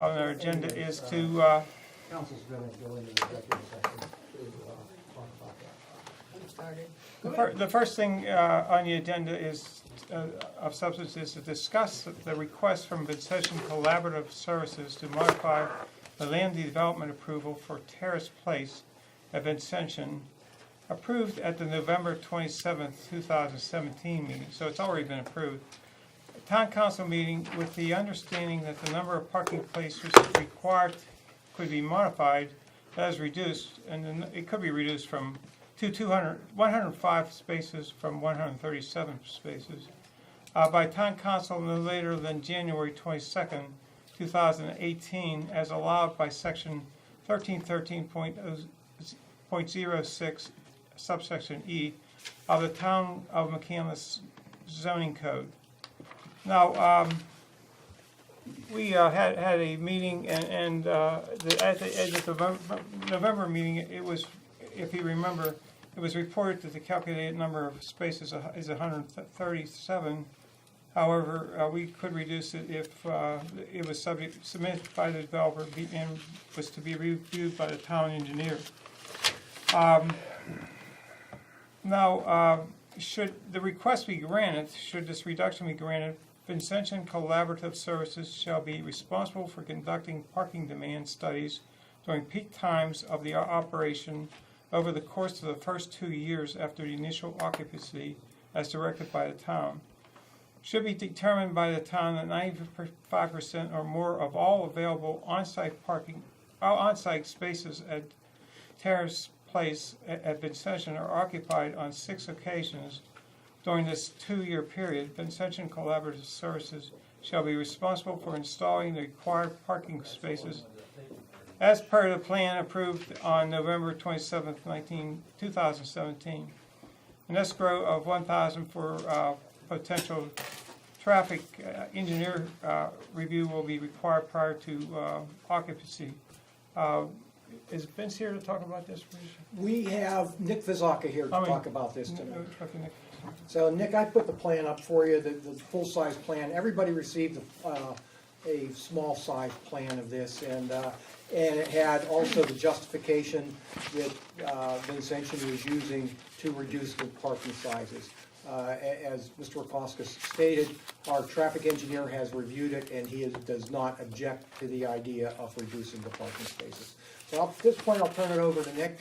on our agenda is to, Council's going to go into the executive session to talk about that. the first thing on the agenda is, of substance, is to discuss the request from Vincentian Collaborative Services to modify the land development approval for Terrace Place at Vincentian, approved at the November 27th, 2017 meeting, so it's already been approved. Town council meeting with the understanding that the number of parking places required could be modified as reduced, and then it could be reduced from 105 spaces from 137 spaces by town council no later than January 22nd, 2018, as allowed by section 1313.06 subsection E of the Town of McCandless zoning code. Now, we had a meeting, and at the November meeting, it was, if you remember, it was reported that the calculated number of spaces is 137. However, we could reduce it if it was submitted by the developer and was to be reviewed by the town engineer. Now, should the request be granted, should this reduction be granted, Vincentian Collaborative Services shall be responsible for conducting parking demand studies during peak times of the operation over the course of the first 2 years after the initial occupancy as directed by the town. Should be determined by the town that 95% or more of all available on-site spaces at Terrace Place at Vincentian are occupied on 6 occasions during this 2-year period. Vincentian Collaborative Services shall be responsible for installing the required parking spaces as per the plan approved on November 27th, 2017. An escrow of $1,000 for potential traffic engineer review will be required prior to occupancy. Is Vince here to talk about this? We have Nick Vizaka here to talk about this tonight. Nick. So Nick, I put the plan up for you, the full-size plan. Everybody received a small-size plan of this, and it had also the justification that Vincentian was using to reduce the parking sizes. As Mr. Rakoskis stated, our traffic engineer has reviewed it, and he does not object to the idea of reducing the parking spaces. So at this point, I'll turn it over to Nick.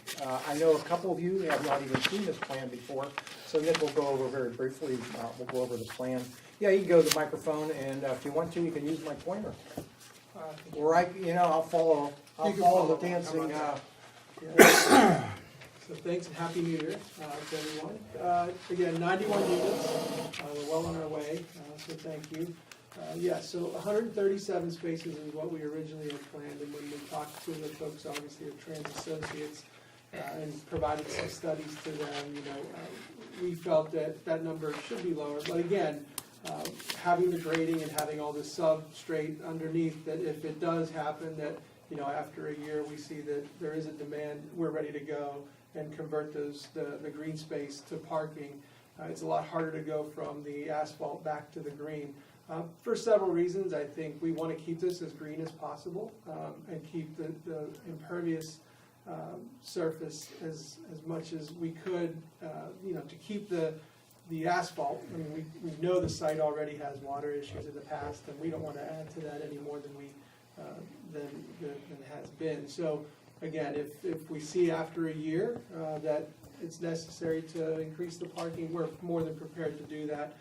I know a couple of you have not even seen this plan before, so Nick will go over very briefly. We'll go over the plan. Yeah, you can go to the microphone, and if you want to, you can use my pointer. Or I'll follow the dancing. So thanks and Happy New Year to everyone. Again, 91 units. We're well on our way, so thank you. So 137 spaces is what we originally had planned, and when we talked to the folks, obviously, at Trans Associates, and provided some studies to them, we felt that that number should be lower. But again, having the grading and having all this substrate underneath, that if it does happen, that after a year we see that there is a demand, we're ready to go and convert the green space to parking. It's a lot harder to go from the asphalt back to the green. For several reasons. I think we want to keep this as green as possible and keep the impervious surface as much as we could, to keep the asphalt. I mean, we know the site already has water issues in the past, and we don't want to add to that any more than than has been. So again, if we see after a year that it's necessary to increase the parking, we're more than prepared to do that.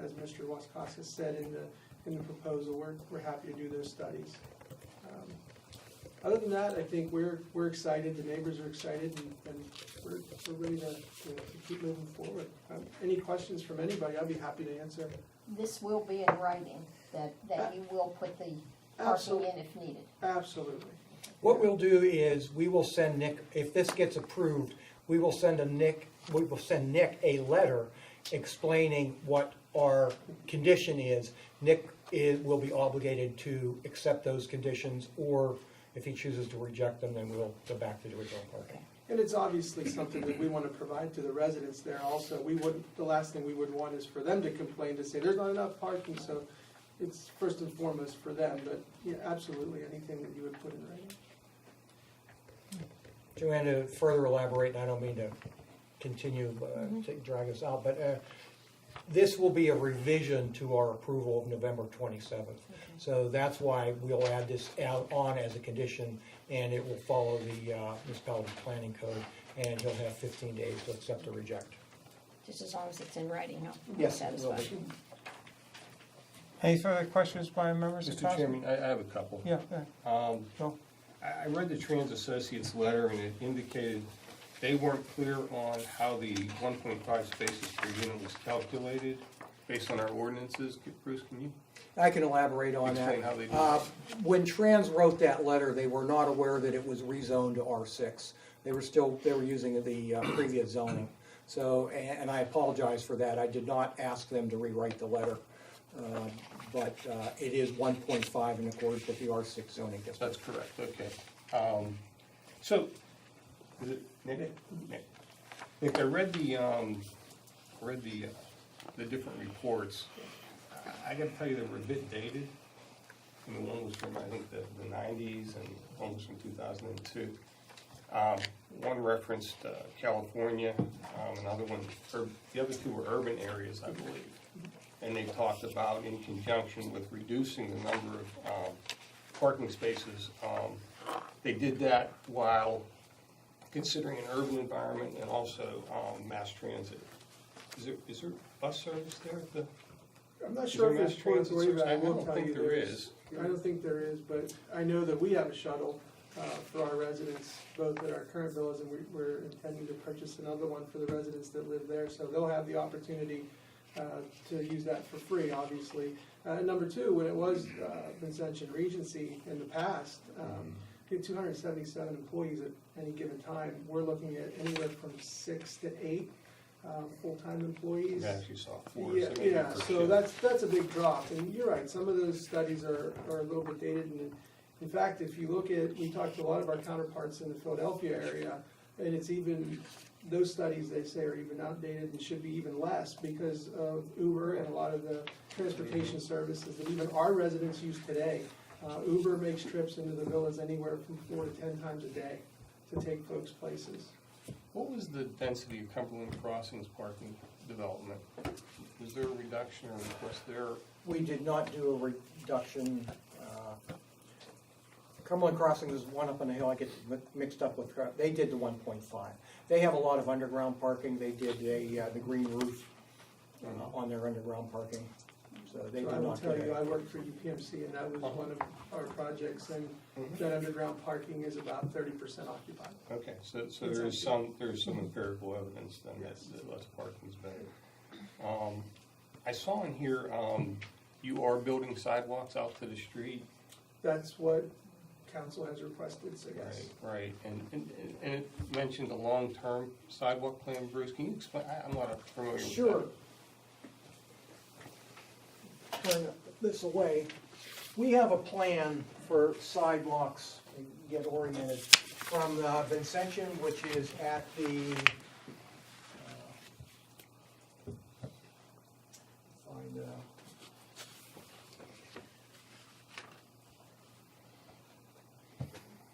As Mr. Waskowska said in the proposal, we're happy to do those studies. Other than that, I think we're excited. The neighbors are excited, and we're ready to keep moving forward. Any questions from anybody? I'd be happy to answer. This will be in writing, that you will put the parking in if needed. Absolutely. What we'll do is we will send Nick, if this gets approved, we will send Nick a letter explaining what our condition is. Nick will be obligated to accept those conditions, or if he chooses to reject them, then we'll go back to the original parking. And it's obviously something that we want to provide to the residents there also. The last thing we would want is for them to complain, to say there's not enough parking. So it's first and foremost for them, but yeah, absolutely, anything that you would put in writing. Joanne, to further elaborate, and I don't mean to continue to drag us out, but this will be a revision to our approval of November 27th. So that's why we'll add this on as a condition, and it will follow the municipality planning code, and he'll have 15 days to accept or reject. Just as long as it's in writing, I'll be Yes, it will satisfied. be. Any further questions by members of Mr. council? Chairman, I have a couple. Yeah, go ahead. Go. I read the Trans Associates letter, and it indicated they weren't clear on how the 1.5 spaces per unit was calculated based on our ordinances. Bruce, can you? I can elaborate on that. Explain how they do When Trans wrote that letter, they were not aware that it was rezoned to R6. They were using the previous zoning. So, and I apologize for that. I did not ask them to rewrite the letter. But it is 1.5 in accordance with the R6 zoning district. That's correct, okay. So, is it Nick? Nick, I read the different reports. I gotta tell you, they were a bit dated. And the one was from, I think, the 90s, and one was from 2002. One referenced California, another one, the other two were urban areas, I believe. And they talked about, in conjunction with reducing the number of parking spaces, they did that while considering an urban environment and also mass transit. Is there bus service there at the? I'm not Is sure there if there's mass points transit where I service? will don't tell think you there is. I don't think there is, but I know that we have a shuttle for our residents, both at our current villas, and we're intending to purchase another one for the residents that live there, so they'll have the opportunity to use that for free, obviously. Number two, when it was Vincentian Regency in the past, we had 277 employees at any given time. We're looking at anywhere from 6 to 8 full-time employees. I actually saw 4. Yeah, so maybe yeah, per so shift. that's a big drop, and you're right, some of those studies are a little bit dated, and in fact, if you look at, we talked to a lot of our counterparts in the Philadelphia area, and it's even, those studies, they say, are even outdated and should be even less because of Uber and a lot of the transportation services that even our residents use today. Uber makes trips into the villas anywhere from 4 to 10 times a day to take folks places. What was the density of Cumberland Crossings parking development? Was there a reduction or request there? We did not do a reduction. Cumberland Crossings is one up on the hill. I get mixed up with, they did the 1.5. They have a lot of underground parking. They did the green roof on their underground parking. So they So did I will not tell do you, I that. worked for UPMC, and that was one of our projects, and that underground parking is about 30% occupied. Okay, so there is some empirical evidence then that less parking is better. I saw in here, you are building sidewalks out to the street. That's what council has requested, so yes. Right, and it mentioned a long-term sidewalk plan, Bruce, can you explain, I'm not familiar with that. Sure. Turn this away. We have a plan for sidewalks, get oriented, from Vincentian, which is at the,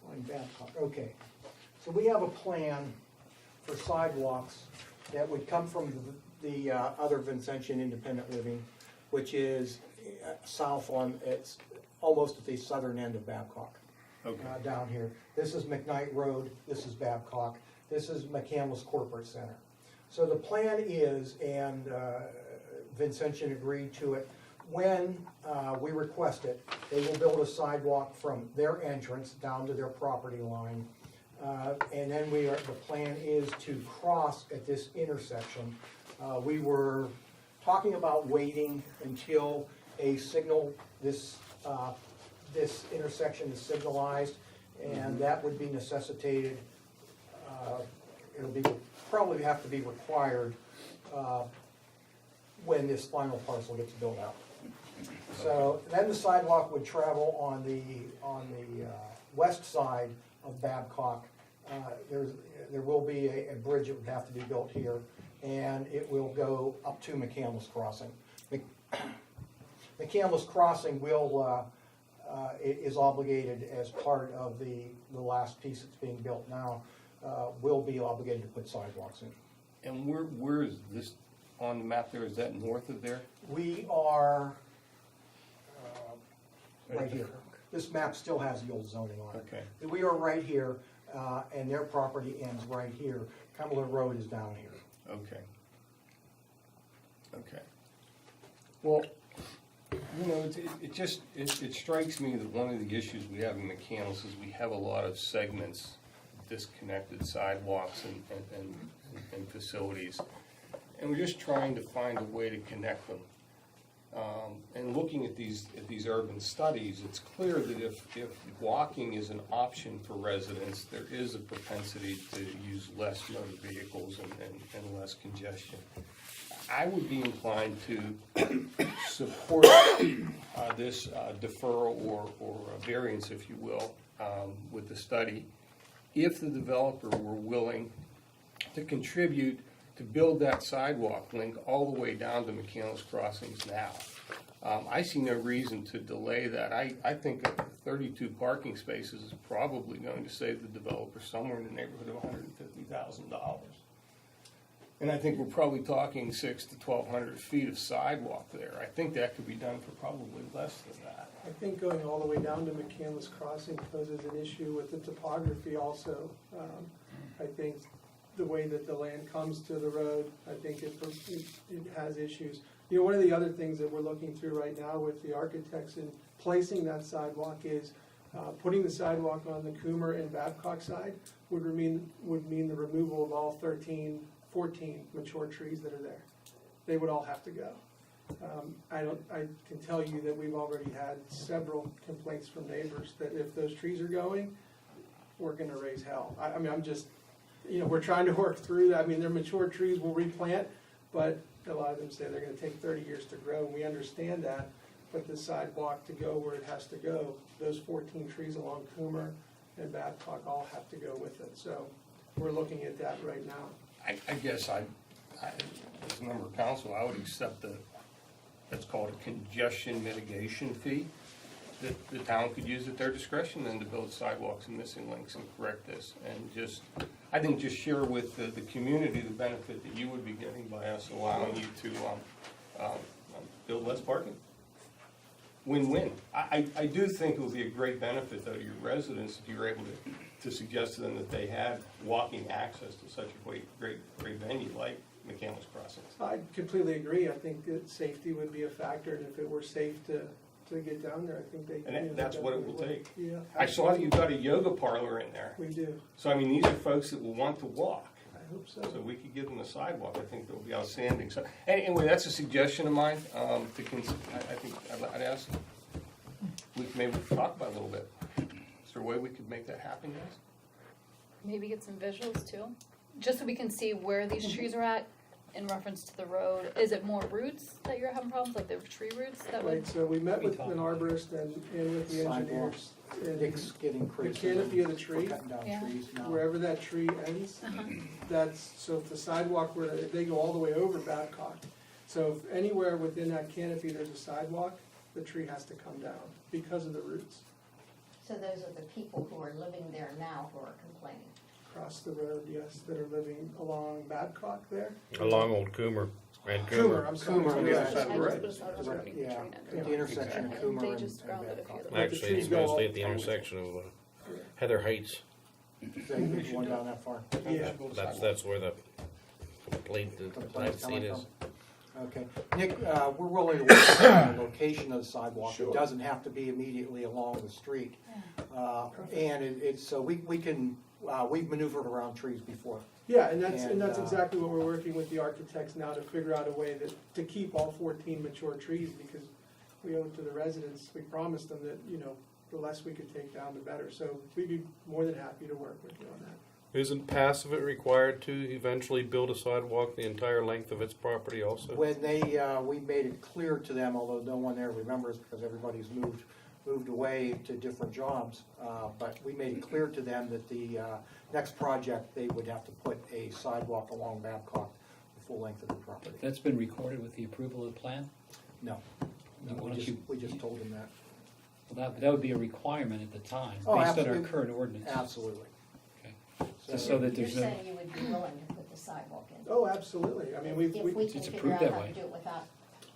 find Babcock, okay. So we have a plan for sidewalks that would come from the other Vincentian independent living, which is south on, it's almost at the southern end of Babcock. Okay. Down here. This is McKnight Road, this is Babcock, this is McCandless Corporate Center. So the plan is, and Vincentian agreed to it, when we request it, they will build a sidewalk from their entrance down to their property line. And then the plan is to cross at this intersection. We were talking about waiting until a signal, this intersection is signalized, and that would be necessitated, probably have to be required when this final parcel gets built out. So then the sidewalk would travel on the west side of Babcock. There will be a bridge that would have to be built here, and it will go up to McCandless Crossing. McCandless Crossing is obligated as part of the last piece that's being built now, will be obligated to put sidewalks in. And where is this on the map there? Is that north of there? We are right here. This map still has the old zoning on it. Okay. We are right here, and their property ends right here. Cumberland Road is down here. Okay. Okay. Well, you know, it strikes me that one of the issues we have in McCandless is we have a lot of segments, disconnected sidewalks and facilities. And we're just trying to find a way to connect them. And looking at these urban studies, it's clear that if walking is an option for residents, there is a propensity to use less motor vehicles and less congestion. I would be inclined to support this deferral or a variance, if you will, with the study, if the developer were willing to contribute to build that sidewalk link all the way down to McCandless Crossings now. I see no reason to delay that. I think 32 parking spaces is probably going to save the developer somewhere in the neighborhood of $150,000. And I think we're probably talking 600 to 1,200 feet of sidewalk there. I think that could be done for probably less than that. I think going all the way down to McCandless Crossing poses an issue with the topography also. I think the way that the land comes to the road, I think it has issues. You know, one of the other things that we're looking through right now with the architects in placing that sidewalk is putting the sidewalk on the Coomer and Babcock side would mean the removal of all 14 mature trees that are there. They would all have to go. I can tell you that we've already had several complaints from neighbors that if those trees are going, we're gonna raise hell. I mean, I'm just, you know, we're trying to work through that. I mean, they're mature trees, we'll replant, but a lot of them say they're gonna take 30 years to grow, and we understand that. But the sidewalk to go where it has to go, those 14 trees along Coomer and Babcock all have to go with it. So we're looking at that right now. I guess as a member of council, I would accept that's called a congestion mitigation fee that the town could use at their discretion then to build sidewalks and missing links and correct this. And I think just share with the community the benefit that you would be getting by us allowing you to build less parking. Win-win. I do think it would be a great benefit though to your residents if you were able to suggest to them that they had walking access to such a great venue like McCandless Crossings. I completely agree. I think that safety would be a factor, and if it were safe to get down there, I think they. And that's what it will take. Yeah. I saw that you've got a yoga parlor in there. We do. So I mean, these are folks that will want to walk. I hope so. So we could give them a sidewalk. I think that would be outstanding. So anyway, that's a suggestion of mine. I think I'd ask. We can maybe talk about it a little bit. Is there a way we could make that happen, guys? Maybe get some visuals too, just so we can see where these trees are at in reference to the road. Is it more roots that you're having problems, like the tree roots that would? Right, so we met with an arborist and with the engineers. And Nick's getting the crazy. canopy of the tree, We're cutting down Yeah. trees now. wherever that tree ends, that's, so if the sidewalk were, they go all the way over Babcock. So if anywhere within that canopy there's a sidewalk, the tree has to come down because of the roots. So those are the people who are living there now who are complaining. Across the road, yes, that are living along Babcock there. Along Old Coomer and Coomer, Coomer. I'm sorry. Coomer, on yeah. other side of the I road. just put a sidewalk in Yeah, between at it. the intersection of And Coomer they and just grounded a few Babcock. of them. Actually, trees it's go mostly all- at the intersection of Heather Heights. So you can go down that far. Yeah. That's where the complaint that Complaint's I've seen coming is. Okay. Nick, we're willing to work on the location of the sidewalk. It doesn't have to be immediately along the street. And it's, so we've maneuvered around trees before. Yeah, and that's And, exactly what we're working with the architects now to figure out a way to keep all 14 mature trees, because we owe it to the residents. We promised them that, you know, the less we could take down, the better. So we'd be more than happy to work with you on that. Isn't Passive required to eventually build a sidewalk the entire length of its property also? When we made it clear to them, although no one there remembers because everybody's moved away to different jobs, but we made it clear to them that the next project, they would have to put a sidewalk along Babcock the full length of the property. That's been recorded with the approval of the plan? No. Now, why We don't just, you- we just told them that. Well, that would be a requirement at the time, Oh, based on our absolutely. current ordinance. Absolutely. Okay. Just so that You're there's no, saying you would be willing to put the sidewalk in? Oh, absolutely, I mean, we've, If we can it's figure approved out that how way. to do it without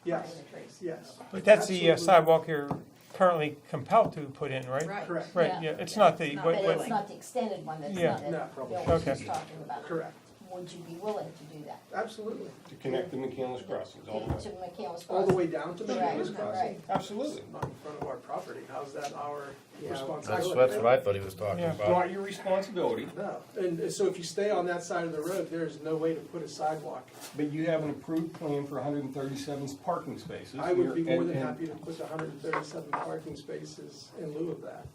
yes, cutting the trees. yes. But that's the Absolutely. sidewalk you're currently compelled to put in, right? Correct, Right, Yeah. yeah, it's not the, But what, it's not the extended one that's Yeah. not, No. that Bill was Okay. just talking about. correct, Would you be willing to do that? absolutely. To connect the McCandless crossings all the way. To McCandless All the Crossing? way down to Right, McCandless Crossing? right. Absolutely. Not in front of our property, how's that our Yeah. responsibility? That's what I thought he was talking Yeah. It's not your responsibility, No, and so if you stay on that side of the road, there's no way to put a sidewalk. but you have an approved plan for 137 parking spaces. I would be more And- than and- happy to put the 137 parking spaces in lieu of that.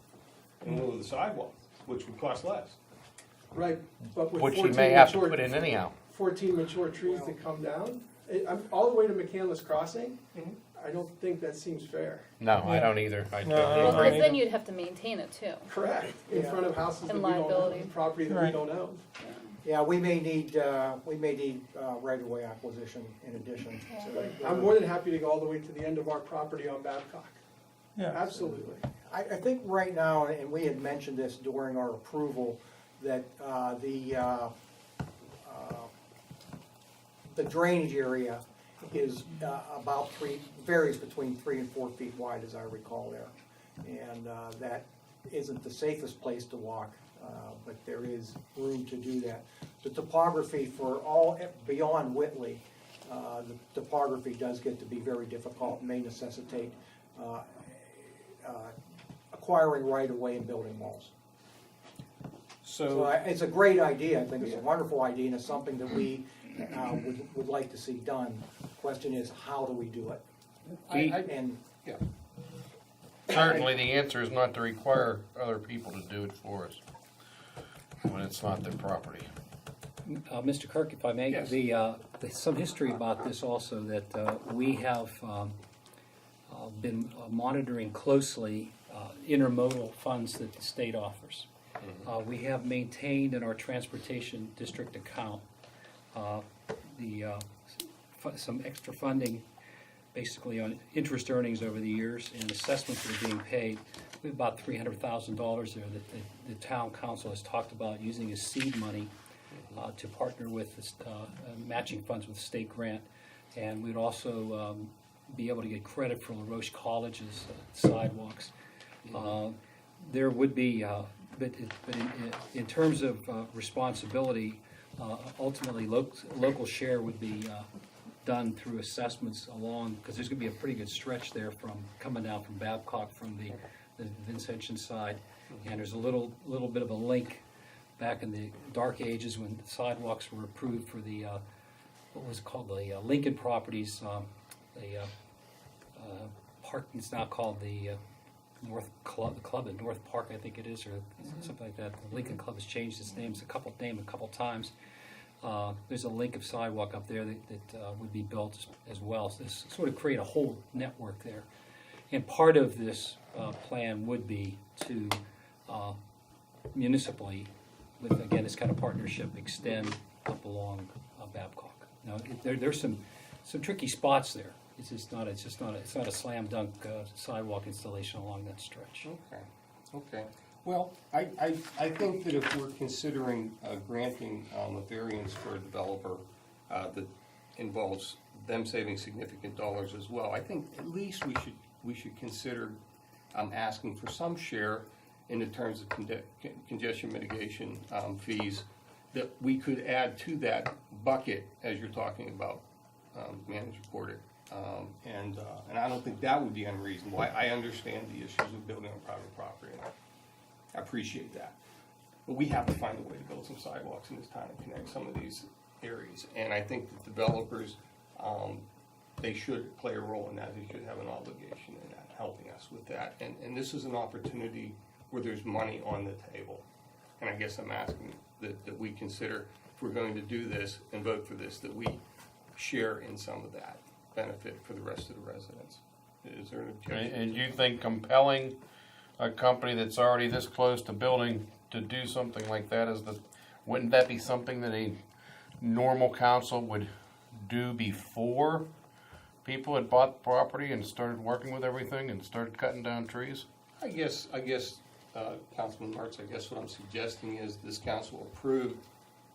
In lieu of the sidewalk, which would cost less. Right, but with which he 14 may have to mature, put in anyhow. 14 mature trees to come down, I'm all the way to McCandless Crossing, Mhm. I don't think that seems fair. No, I Yeah. don't either. I No, don't I Well, don't either. because then you'd have to maintain it too. Correct. In Yeah. front of houses that And we don't liability. own, property that we Right. don't own. Yeah, we may need right-of-way acquisition in addition to. I'm more than happy to go all the way to the end of our property on Babcock. yeah. Absolutely. I think right now, and we had mentioned this during our approval, that the drainage area is about varies between 3 and 4 feet wide, as I recall there. And that isn't the safest place to walk, but there is room to do that. The topography for all, beyond Whitley, the topography does get to be very difficult, and may necessitate acquiring right-of-way and building walls. So it's a great idea, I think it's a wonderful idea, and it's something that we would like to see done. Question is, how do we do it? And Yeah. Certainly, the answer is not to require other people to do it for us when it's not their property. Mr. Kirk, if I may, Yes. there's some history about this also, that we have been monitoring closely intermodal funds that the state offers. We have maintained in our transportation district account some extra funding, basically on interest earnings over the years and assessments that are being paid. We have about $300,000 there that the town council has talked about using as seed money to partner with matching funds with the state grant. And we'd also be able to get credit for LaRoche College's sidewalks. There would be, but in terms of responsibility, ultimately local share would be done through assessments along, because there's going to be a pretty good stretch there from coming down from Babcock from the Vincentian side, and there's a little bit of a link back in the dark ages when sidewalks were approved for the what was it called, the Lincoln Properties, the park that's now called the North Club at North Park, I think it is, or something like that. The Lincoln Club has changed its name a couple times. There's a link of sidewalk up there that would be built as well. So this sort of create a whole network there. And part of this plan would be to municipally, with again this kind of partnership, extend up along Babcock. Now there's some tricky spots there. It's not a slam dunk sidewalk installation along that stretch. Okay. Well, I think that if we're considering granting a variance for a developer that involves them saving significant dollars as well, I think at least we should consider asking for some share in the terms of congestion mitigation fees that we could add to that bucket as you're talking about, manager reported. And I don't think that would be unreasonable. I understand the issues of building on private property, and I appreciate that. But we have to find a way to build some sidewalks in this town and connect some of these areas. And I think that developers, they should play a role in that. They should have an obligation in that, helping us with that. And this is an opportunity where there's money on the table. And I guess I'm asking that we consider, if we're going to do this and vote for this, that we share in some of that benefit for the rest of the residents. Is there an objection? And you think compelling a company that's already this close to building to do something like that wouldn't that be something that a normal council would do before people had bought property and started working with everything and started cutting down trees? I guess, Councilman Martz, I guess what I'm suggesting is this council approved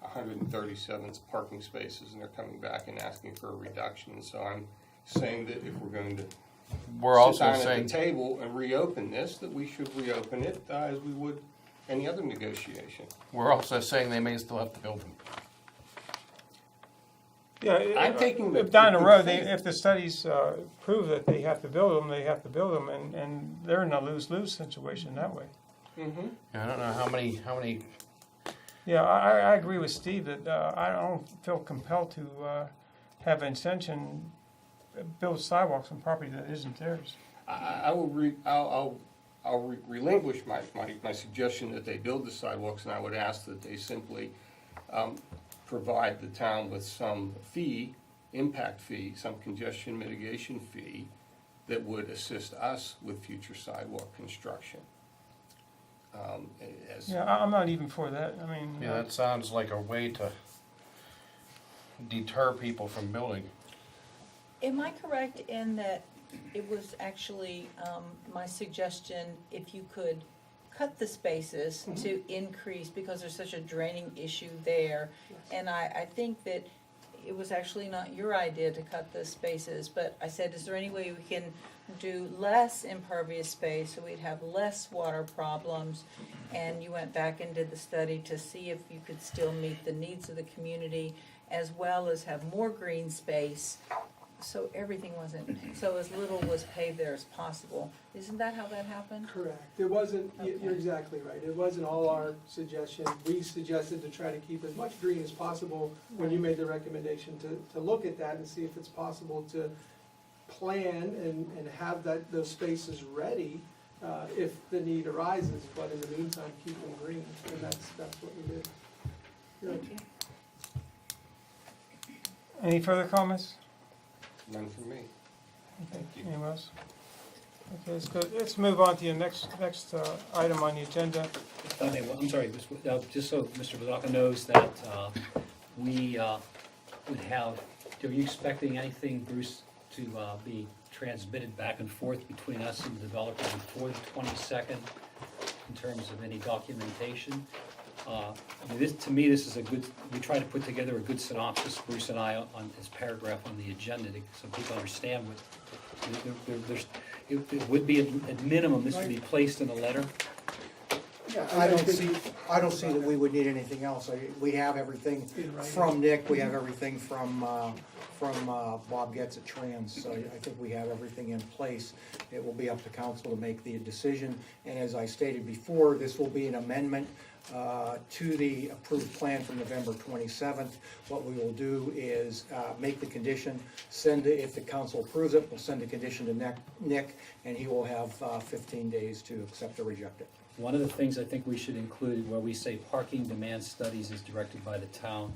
137 parking spaces, and they're coming back and asking for a reduction. So I'm saying that if we're going to We're sit also down at saying, the table and reopen this, that we should reopen it as we would any other negotiation. we're also saying they may still have to build them. Yeah, I'm taking if down the road, faith. if the studies prove that they have to build them, they have to build them, and they're in a lose-lose situation that way. Mm-hmm. I don't know how many, Yeah, I agree with Steve that I don't feel compelled to have Ascension build sidewalks on property that isn't theirs. I'll relinquish my suggestion that they build the sidewalks, and I would ask that they simply provide the town with some fee, impact fee, some congestion mitigation fee that would assist us with future sidewalk construction. Yeah, I'm not even for that. I mean, yeah, that sounds like a way to deter people from building. Am I correct in that it was actually my suggestion, if you could cut the spaces to increase, because there's such a draining issue there? And I think that it was actually not your idea to cut the spaces, but I said, is there any way we can do less impervious space so we'd have less water problems? And you went back and did the study to see if you could still meet the needs of the community as well as have more green space. So everything wasn't, so as little was paved there as possible. Isn't that how that happened? Correct. It wasn't, Okay. you're exactly right. It wasn't all our suggestion. We suggested to try to keep as much green as possible when you made the recommendation to look at that and see if it's possible to plan and have those spaces ready if the need arises, but in the meantime, keep them green. And that's what we did. Thank you. any further comments? None from me. Okay, anyone else? Okay, let's go. Let's move on to the next item on the agenda. I'm sorry, just so Mr. Vadaka knows that we would have, are you expecting anything, Bruce, to be transmitted back and forth between us and the developer before the 22nd in terms of any documentation? I mean, to me, this is a good, we try to put together a good synopsis, Bruce and I, on this paragraph on the agenda, so people understand what, it would be, at minimum, this would be placed in a letter. I don't see that we would need anything else. We have everything from Nick, we have everything from Bob Getz at Trans, so I think we have everything in place. It will be up to council to make the decision, and as I stated before, this will be an amendment to the approved plan from November 27th. What we will do is make the condition, send it, if the council approves it, we'll send the condition to Nick, and he will have 15 days to accept or reject it. One of the things I think we should include where we say parking demand studies is directed by the town,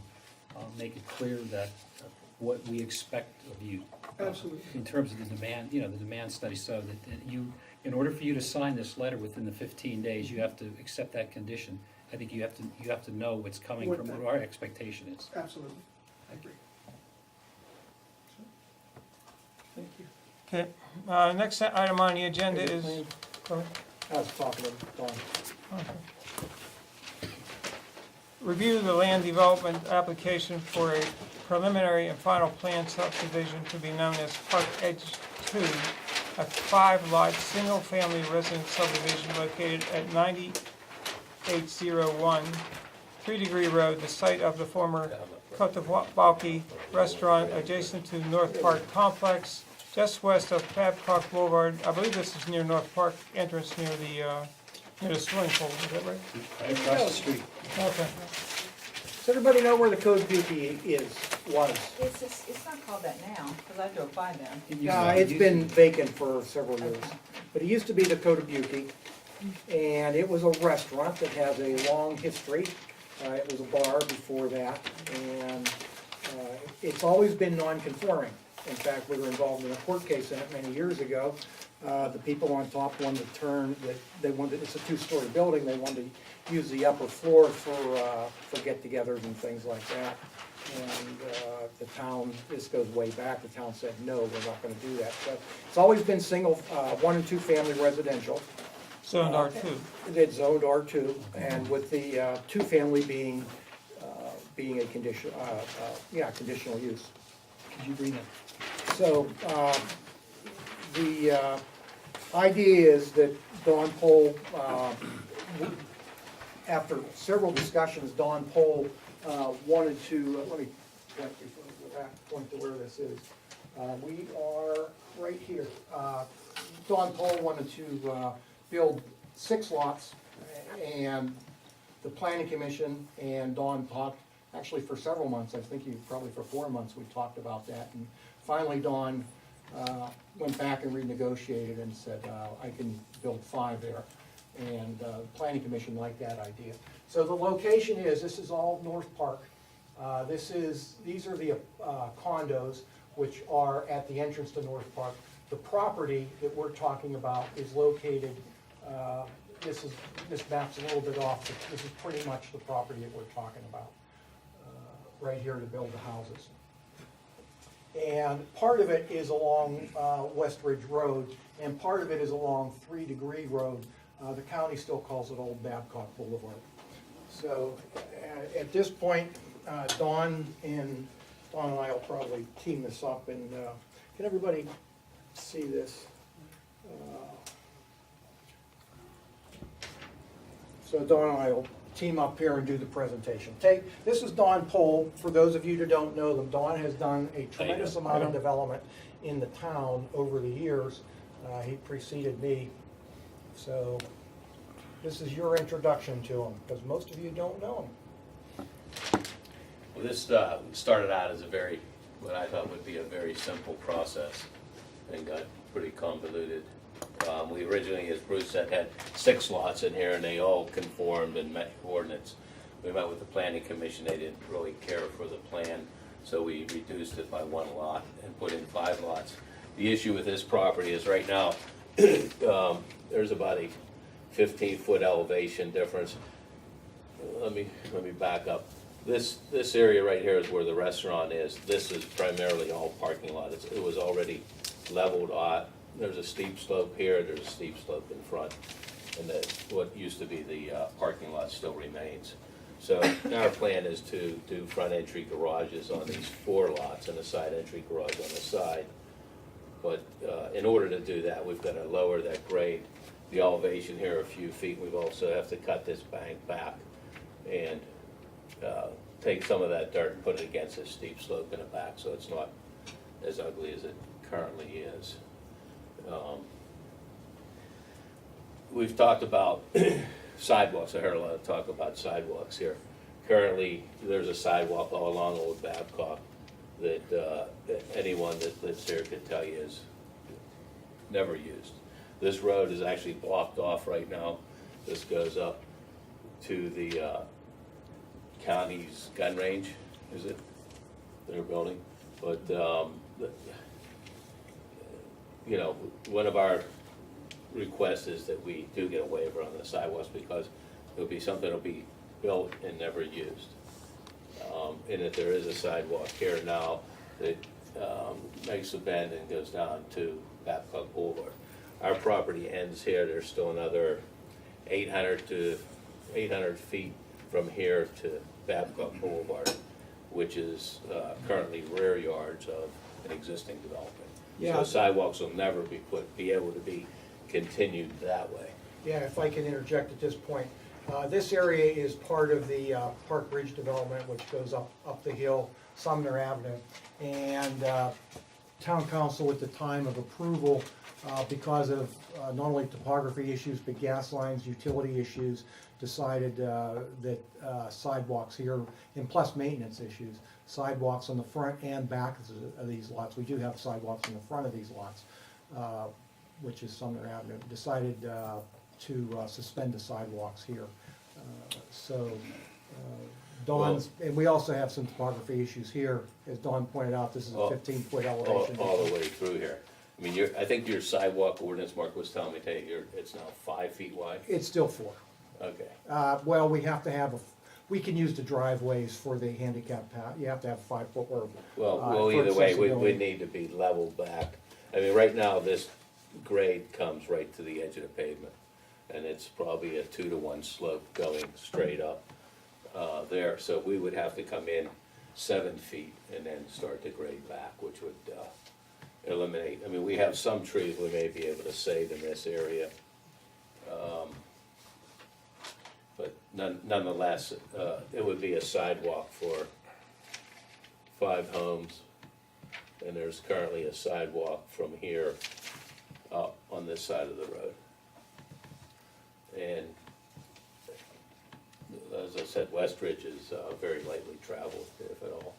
make it clear that what we expect of you. Absolutely. In terms of the demand, the demand study, so that you, in order for you to sign this letter within the 15 days, you have to accept that condition. I think you have to know what's coming from, what our expectation is. Absolutely. I agree. Thank you. Okay, next item on the agenda is. Go ahead. I was talking to Don. Okay. Review the land development application for a preliminary and final plan subdivision to be known as Park Edge 2, a 5-lot, single-family residence subdivision located at 9801 3 Degree Road, the site of the former Kotobalki restaurant adjacent to North Park Complex, just west of Babcock Boulevard. I believe this is near North Park entrance, near the swimming pool. Is that right? Right across the street. Okay. Does everybody know where the Code Buki was? It's not called that now, because I drove by there. It's been vacant for several years, but it used to be the Kotobuki, and it was a restaurant that has a long history. It was a bar before that, and it's always been non-conforming. In fact, we were involved in a court case in it many years ago. The people on top wanted to turn, it's a 2-story building, they wanted to use the upper floor for get-togethers and things like that. And the town, this goes way back, the town said, no, we're not gonna do that. So it's always been single, 1 and 2 family residential. Zoned R2. It's zoned R2, and with the 2-family being a condition, conditional use. Could you bring that? So, the idea is that Dawn Poll, after several discussions, Dawn Poll wanted to, let me point to where this is. We are right here. Dawn Poll wanted to build 6 lots, and the planning commission and Dawn talked, actually for several months, I think probably for 4 months, we talked about that. And finally, Dawn went back and renegotiated and said, I can build 5 there. And the planning commission liked that idea. So the location is, this is all North Park. These are the condos which are at the entrance to North Park. The property that we're talking about is located, this map's a little bit off, but this is pretty much the property that we're talking about, right here to build the houses. And part of it is along West Ridge Road, and part of it is along 3 Degree Road. The county still calls it Old Babcock Boulevard. So at this point, Dawn and I will probably team this up, and can everybody see this? So Dawn and I will team up here and do the presentation. This is Dawn Poll. For those of you that don't know them, Dawn has done a tremendous amount of development in the town over the years. He preceded me. So this is your introduction to him, because most of you don't know him. Well, this started out as what I thought would be a very simple process, and got pretty convoluted. We originally, as Bruce said, had 6 lots in here, and they all conformed and met ordinance. We met with the planning commission. They didn't really care for the plan, so we reduced it by 1 lot and put in 5 lots. The issue with this property is right now, there's about a 15-foot elevation difference. Let me back up. This area right here is where the restaurant is. This is primarily all parking lot. It was already leveled out. There's a steep slope here, there's a steep slope in front, and what used to be the parking lot still remains. So our plan is to do front entry garages on these 4 lots and a side entry garage on the side. But in order to do that, we've got to lower that grade, the elevation here a few feet. We've also have to cut this bank back and take some of that dirt and put it against this steep slope in the back, so it's not as ugly as it currently is. We've talked about sidewalks. I heard a lot of talk about sidewalks here. Currently, there's a sidewalk all along Old Babcock that anyone that lives here could tell you is never used. This road is actually blocked off right now. This goes up to the county's gun range, is it? They're building. But, you know, one of our requests is that we do get a waiver on the sidewalks, because it'll be something that'll be built and never used. And if there is a sidewalk here now that makes a bend and goes down to Babcock Boulevard. Our property ends here. There's still another 800 feet from here to Babcock Boulevard, which is currently rear yards of an existing development. Yeah. So sidewalks will never be able to be continued that way. Yeah, if I can interject at this point. This area is part of the Park Ridge development, which goes up the hill, Sumner Avenue. And town council at the time of approval, because of not only topography issues, but gas lines, utility issues, decided that sidewalks here, and plus maintenance issues, sidewalks on the front and back of these lots. We do have sidewalks in the front of these lots, which is Sumner Avenue. Decided to suspend the sidewalks here. Dawn's, and we also have some topography issues here. As Dawn pointed out, this is a 15-foot elevation. All the way through here. I mean, I think your sidewalk ordinance, Mark was telling me today, it's now 5 feet wide? It's still 4. Okay. Well, we have to have we can use the driveways for the handicap path. You have to have 5 foot or. Well, for either way, we accessibility. need to be leveled back. I mean, right now, this grade comes right to the edge of the pavement, and it's probably a 2-to-1 slope going straight up there. So we would have to come in 7 feet and then start to grade back, which would eliminate, I mean, we have some trees we may be able to save in this area. But nonetheless, it would be a sidewalk for 5 homes. And there's currently a sidewalk from here up on this side of the road. And as I said, Westridge is very lightly traveled, if at all,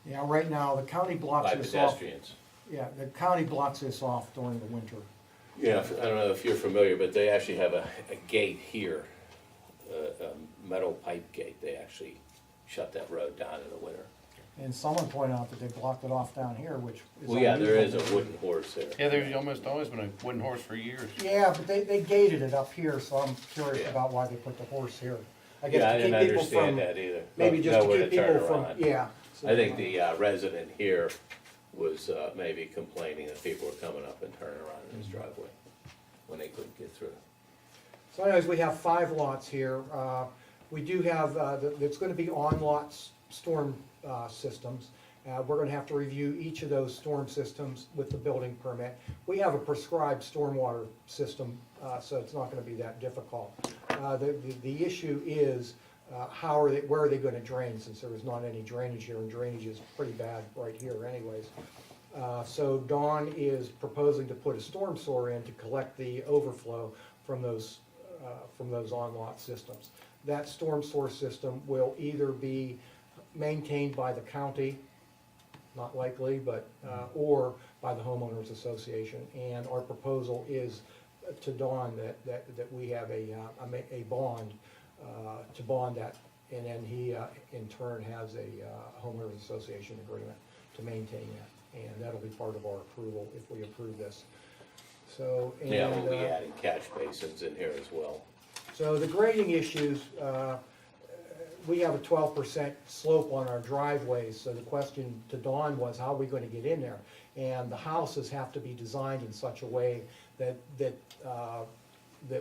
Yeah, right now, the county blocks by this off. pedestrians. Yeah, the county blocks this off during the winter. Yeah, I don't know if you're familiar, but they actually have a gate here, a metal pipe gate. They actually shut that road down in the winter. And someone pointed out that they blocked it off down here, which is Well, yeah, there is unusual. a wooden horse there. Yeah, there's almost always been a wooden horse for years. Yeah, but they gated it up here, so I'm curious Yeah. about why they put the horse here. I Yeah, I guess to didn't keep people understand from, that either. maybe just to Nowhere keep people turn from, around. yeah. so- I think the resident here was maybe complaining that people were coming up and turning around in his driveway when they couldn't get through. So anyways, we have 5 lots here. We do have, it's gonna be on-lot storm systems. We're gonna have to review each of those storm systems with the building permit. We have a prescribed stormwater system, so it's not gonna be that difficult. The issue is, where are they gonna drain, since there is not any drainage here, and drainage is pretty bad right here anyways. So Dawn is proposing to put a storm sewer in to collect the overflow from those on-lot systems. That storm sewer system will either be maintained by the county, not likely, but, or by the homeowners association. And our proposal is to Dawn that we have a bond, to bond that, and then he, in turn, has a homeowners association agreement to maintain that. And that'll be part of our approval if we approve this. So, and. Yeah, we'll be adding catch basins in here as well. So the grading issues, we have a 12% slope on our driveways, so the question to Dawn was, how are we gonna get in there? And the houses have to be designed in such a way that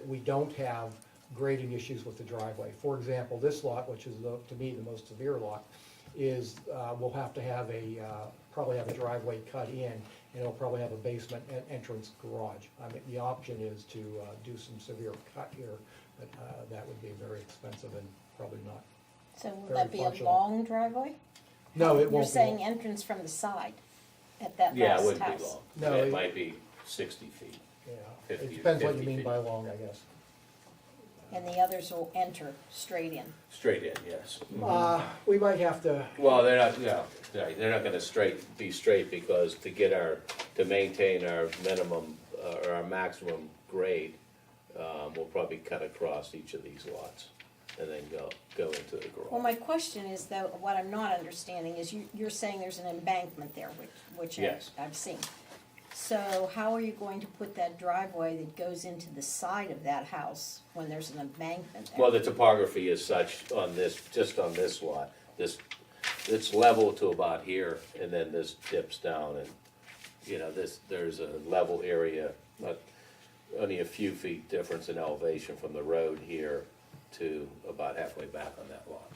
we don't have grading issues with the driveway. For example, this lot, which is to me the most severe lot, is, we'll have to have probably have a driveway cut in, and it'll probably have a basement entrance garage. I mean, the option is to do some severe cut here, but that would be very expensive and probably not. So will Very that be a functional. long driveway? No, it You're won't be. saying entrance from the side at that Yeah, it last wouldn't be house? long. No, It it- might be 60 feet. Yeah, 50 it depends what you 50 mean feet. by long, I guess. And the others will enter straight in? Straight in, yes. We might have to, Well, they're not, yeah, right, they're not gonna be straight, because to maintain our minimum, or our maximum grade, we'll probably cut across each of these lots, and then go into the garage. Well, my question is, though, what I'm not understanding is you're saying there's an embankment there, which Yes. I've seen. So how are you going to put that driveway that goes into the side of that house when there's an embankment there? Well, the topography is such just on this lot, it's level to about here, and then this dips down, and, there's a level area, only a few feet difference in elevation from the road here to about halfway back on that lot.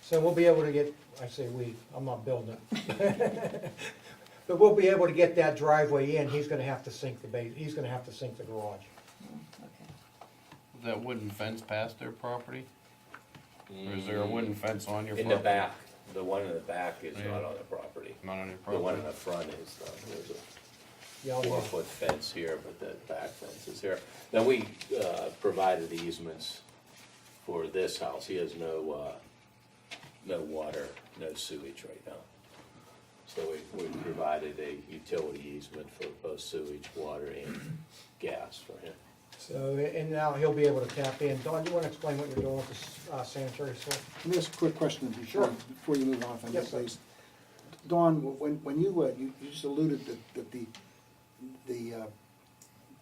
so we'll be able to get, I say we, I'm not building it. But we'll be able to get that driveway in, he's gonna have to sink he's gonna have to sink the garage. Okay. That wooden fence past their property? Or is there a wooden fence on your In property? the back, the one in the back is Yeah. not on the property. Not on your The one property? in the front is, there's a Yeah, I'll- 4-foot fence here, but the back fence is here. Now, we provided easements for this house. He has no water, no sewage right now. So we provided a utility easement for both sewage, water, and gas for him. So, and now he'll be able to tap in. Dawn, do you wanna explain what you're doing with this sanitary sewer? Let me ask a quick question before you move on, if I may, Yes, sir. please. Dawn, when you just alluded that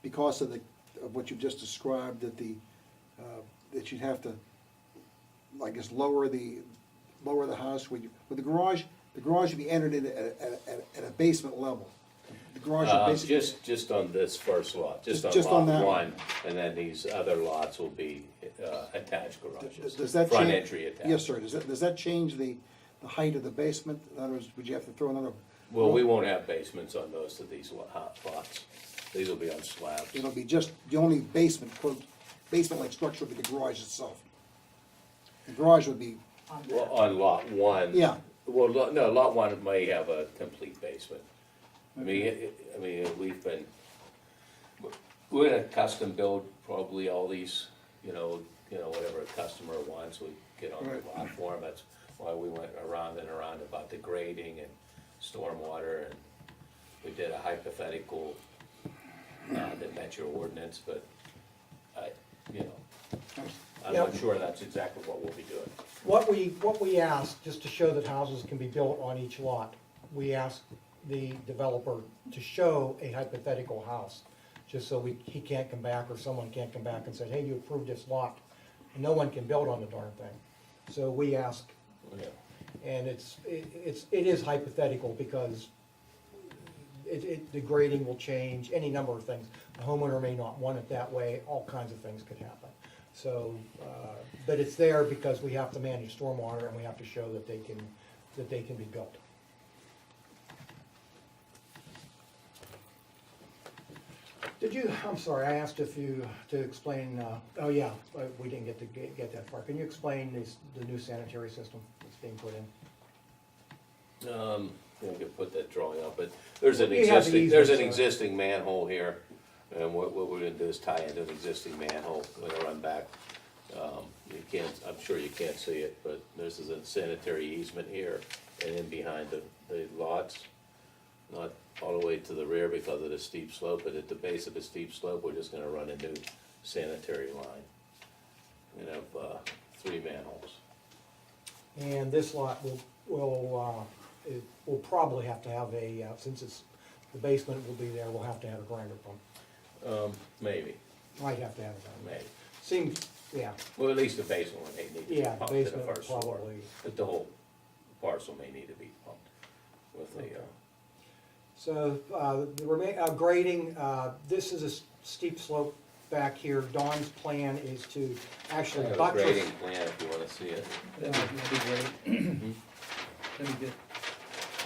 because of the of what you've just described, that that you'd have to, I guess, lower the house, with the garage would be entered in at a basement level. The garage would basically. Just on this first lot, just Just on on that lot one. one, and then these other lots will be attached garages. Does that Front change? entry attached. Yes, sir. Does that change the height of the basement? In other words, would you have to throw another? Well, we won't have basements on most of these lots. These will be on slabs. It'll be just the only basement, quote, basement-like structure would be the garage itself. The garage would be, Well, on lot one. yeah, Well, no, lot one may have a complete basement. I mean, we're gonna custom build probably all these, whatever a customer wants, we get on the Right. lot for them. That's why we went around and around about the grading and stormwater, and we did a hypothetical, that met your ordinance, but I'm not sure that's exactly what we'll be doing. What we asked, just to show that houses can be built on each lot, we asked the developer to show a hypothetical house, just so he can't come back, or someone can't come back and say, hey, you approved this lot, and no one can build on the darn thing. So we asked, Yeah. and it is hypothetical, because the grading will change, any number of things. The homeowner may not want it that way, all kinds of things could happen. So, but it's there because we have to manage stormwater, and we have to show that they can be built. I'm sorry, I asked if you, to explain, we didn't get that far. Can you explain the new sanitary system that's being put in? I could put that drawing up, but there's an We have the existing easement, so- existing manhole here, and what we're gonna do is tie into an existing manhole, we're gonna run back. I'm sure you can't see it, but this is a sanitary easement here, and in behind the lots, not all the way to the rear because of the steep slope, but at the base of the steep slope, we're just gonna run a new sanitary line. We have 3 manholes. And this lot will probably have to have since the basement will be there, we'll have to have a grinder pump. Maybe, Might have to have a grinder. maybe. Seems, yeah, Well, at least the basement one may need to be yeah, the pumped in the basement first floor. probably. But the whole parcel may need to be pumped with the, So, the grading, this is a steep slope back here. Dawn's plan is to I actually have a buttress. grading plan if you wanna see it. That'd be great. That'd be good.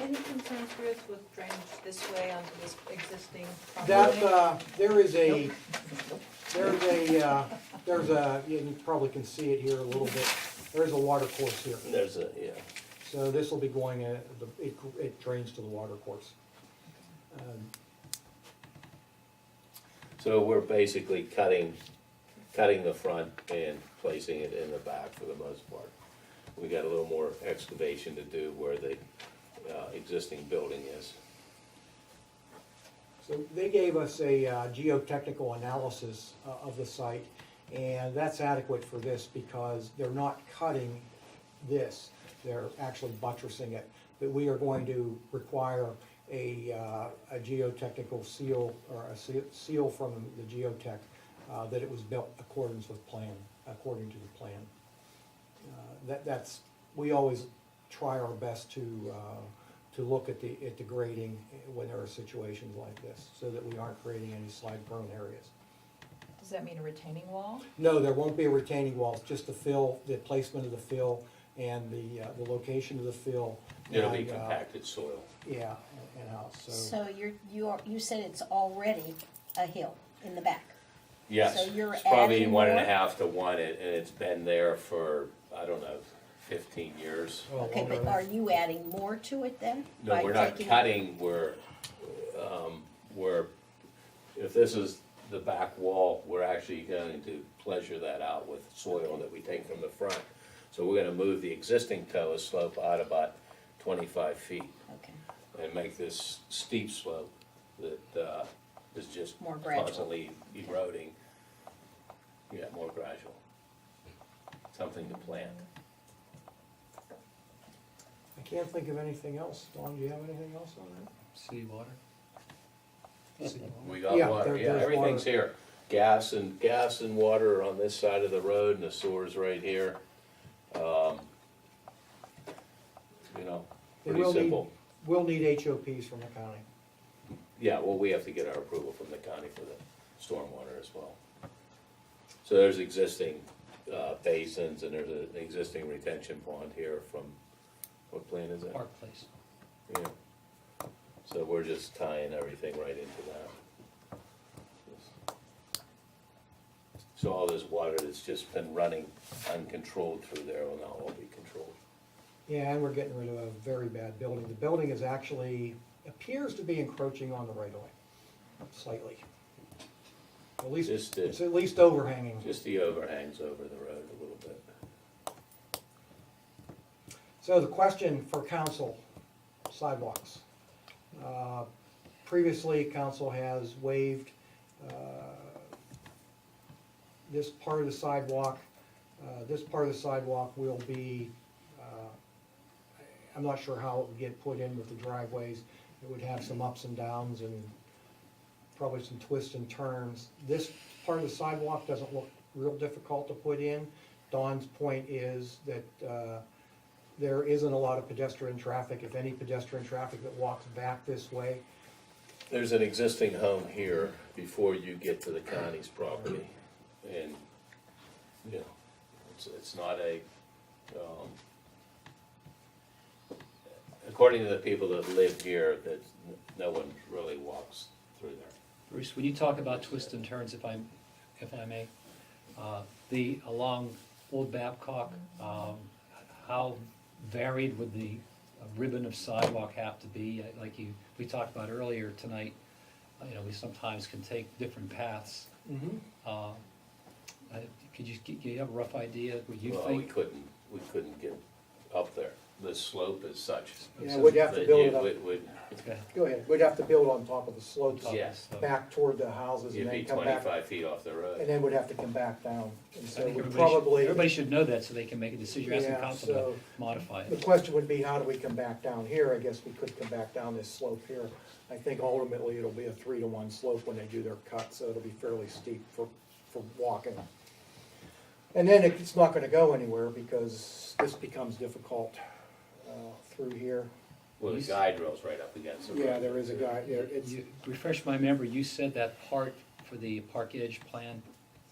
Any concerns, Bruce, with drainage this way onto this existing property? You probably can see it here a little bit. There's a water course here. There's a, yeah. So this will be going, it drains to the water course. So we're basically cutting the front and placing it in the back for the most part. We got a little more excavation to do where the existing building is. So they gave us a geotechnical analysis of the site, and that's adequate for this because they're not cutting this, they're actually buttressing it. But we are going to require a geotechnical seal, or a seal from the geotech, that it was built according to the plan. We always try our best to look at the grading when there are situations like this, so that we aren't creating any slide-prone areas. Does that mean a retaining wall? No, there won't be a retaining wall, it's just the fill, the placement of the fill, and the location of the fill. It'll be and, compacted soil. Yeah, in-house, so. So you said it's already a hill in the back. Yes, So you're it's probably adding 1.5 more? to 1, and it's been there for, I don't know, 15 years. Oh, Okay, but longer. are you adding more to it then? No, By we're not taking- cutting, if this is the back wall, we're actually going to pleasure that out with soil that we take from the front. So we're gonna move the existing toe slope out about 25 feet Okay, and make this steep slope that is just More gradual. constantly eroding. Yeah, more gradual. Something to plant. I can't think of anything else. Dawn, do you have anything else on that? City water? We got Yeah, water, yeah, there's everything's water. here. gas and water are on this side of the road, and the sewer's right here. You know, It pretty will need- simple. We'll need HOPs from the county. Yeah, well, we have to get our approval from the county for the stormwater as well. So there's existing basins, and there's an existing retention pond here from, what plan is it? Park Place. Yeah. So we're just tying everything right into that. So all this water that's just been running uncontrolled through there will now all be controlled. Yeah, and we're getting rid of a very bad building. The building is actually, appears to be encroaching on the right of way, slightly. At least, Just it's the, at least overhanging. just the overhangs over the road a little bit. So the question for council, sidewalks. Previously, council has waived this part of the sidewalk. This part of the sidewalk will be, I'm not sure how it would get put in with the driveways. It would have some ups and downs and probably some twists and turns. This part of the sidewalk doesn't look real difficult to put in. Dawn's point is that there isn't a lot of pedestrian traffic, if any pedestrian traffic that walks back this way. There's an existing home here before you get to the county's property. And, you know, it's not a, according to the people that live here, that no one really walks through there. Bruce, when you talk about twists and turns, if I may, along Old Babcock, how varied would the ribbon of sidewalk have to be? We talked about earlier tonight, you know, we sometimes can take different paths. Could you have a rough idea, would you Well, think? we couldn't get up there. The slope is such. Yeah, we'd have to that build you it up. would- Okay. Go ahead, we'd have to build on top of the slopes, Yes. back toward the houses You'd and be then come back. 25 feet off the And road. then we'd have to come back down. And I so think we'd everybody probably, should know that, so they can make a decision, you're asking Yeah, council to so- modify the it. question would be, how do we come back down here? I guess we could come back down this slope here. I think ultimately it'll be a 3-to-1 slope when they do their cut, so it'll be fairly steep for walking. And then it's not gonna go anywhere because this becomes difficult through here. Well, the guide rail's right up against the road. Yeah, there is a guy, there, it's, You refresh my memory, you said that part for the Park Edge plan,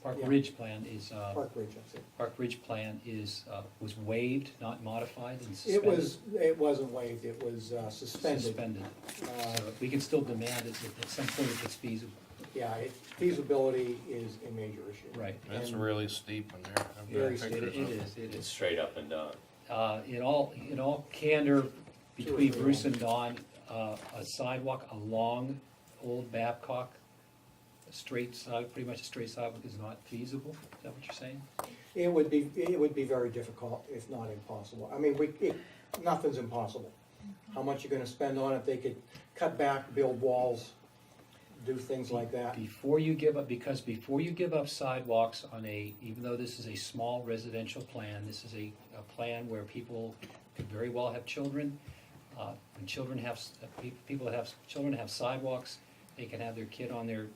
Park Yeah. Ridge plan is, Park Ridge, that's it. Park Ridge plan is, was waived, not modified and suspended? It wasn't waived, it was suspended. Suspended. Uh, So we can still demand it at some point if it's feasible. Yeah, feasibility is a major issue. Right. It's And- really steep in there. I've got Very pictures steep. It of is, it It's is. straight up and down. In all candor, between Bruce and Don, a sidewalk along Old Babcock, a straight side, pretty much a straight sidewalk is not feasible, is that what you're saying? It would be very difficult, if not impossible. I mean, nothing's impossible. How much you're gonna spend on it, they could cut back, build walls, do things like that. Before you give up sidewalks on even though this is a small residential plan, this is a plan where people could very well have children. When children have, people that have children have sidewalks, they can have their kid on their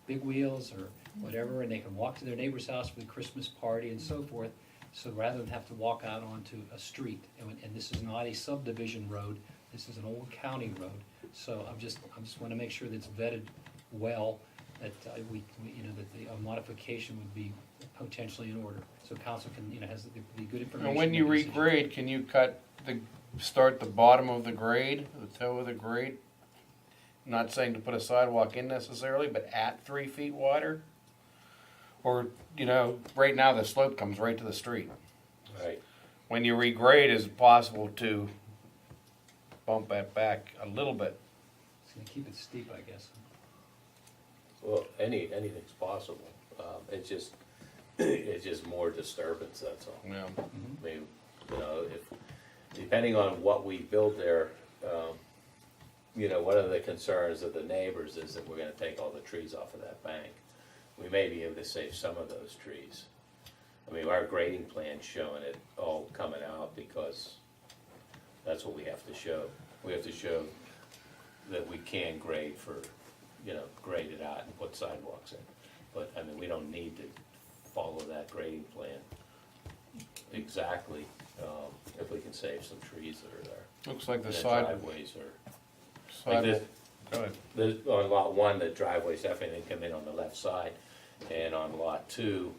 big wheels or whatever, and they can walk to their neighbor's house for the Christmas party and so forth. So rather than have to walk out onto a street, and this is not a subdivision road, this is an old county road. So I just want to make sure that it's vetted well, that that the modification would be potentially in order. So council can, has the good information. And when you to make a decision. regrade, can you start the bottom of the grade, the toe of the grade? Not saying to put a sidewalk in necessarily, but at 3 feet wider? Or, right now the slope comes right to the street. Right. When you regrade, is it possible to bump that back a little bit? It's gonna keep it steep, I guess. Well, anything's possible. It's just more disturbance, that's all. Yeah. I mean, depending on what we build there, one of the concerns of the neighbors is that we're gonna take all the trees off of that bank. We may be able to save some of those trees. I mean, our grading plan's showing it all coming out because that's what we have to show. We have to show that we can grade grade it out and put sidewalks in. But, I mean, we don't need to follow that grading plan exactly, if we can save some trees that are there. Looks like the And side, driveways are, side, this- go ahead. there's, on lot one, the driveways definitely come in on the left side, and on lot two,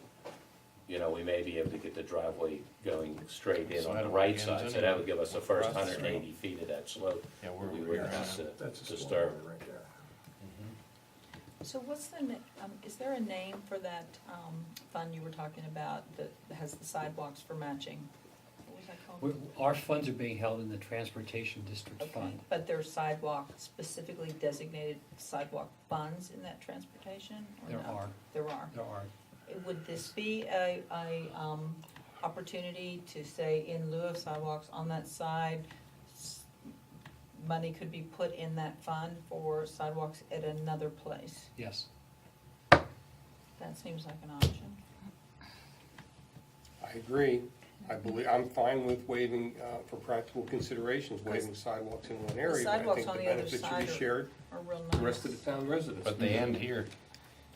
you know, we may be able to get the driveway going straight in on the Sidewalk right ends side, so anyway. that would give us the first Across the 180 feet of that slope. Yeah, We we're, wouldn't have to That's a disturb. stormwater right there. So what's is there a name for that, fund you were talking about that has the sidewalks for matching? What was that called? Our funds are being held in the Transportation District Okay, Fund. but there's sidewalk, specifically designated sidewalk funds in that transportation, or There no? are, There are. there are. Would this be a opportunity to say in lieu of sidewalks on that side, money could be put in that fund for sidewalks at another place? Yes. That seems like an option. I agree. I believe, I'm fine with waiving, for practical considerations, waiving sidewalks in one area. But I sidewalks think on the the other benefits should side be are- shared Or real with the rest of nice. the town residents. But they end here.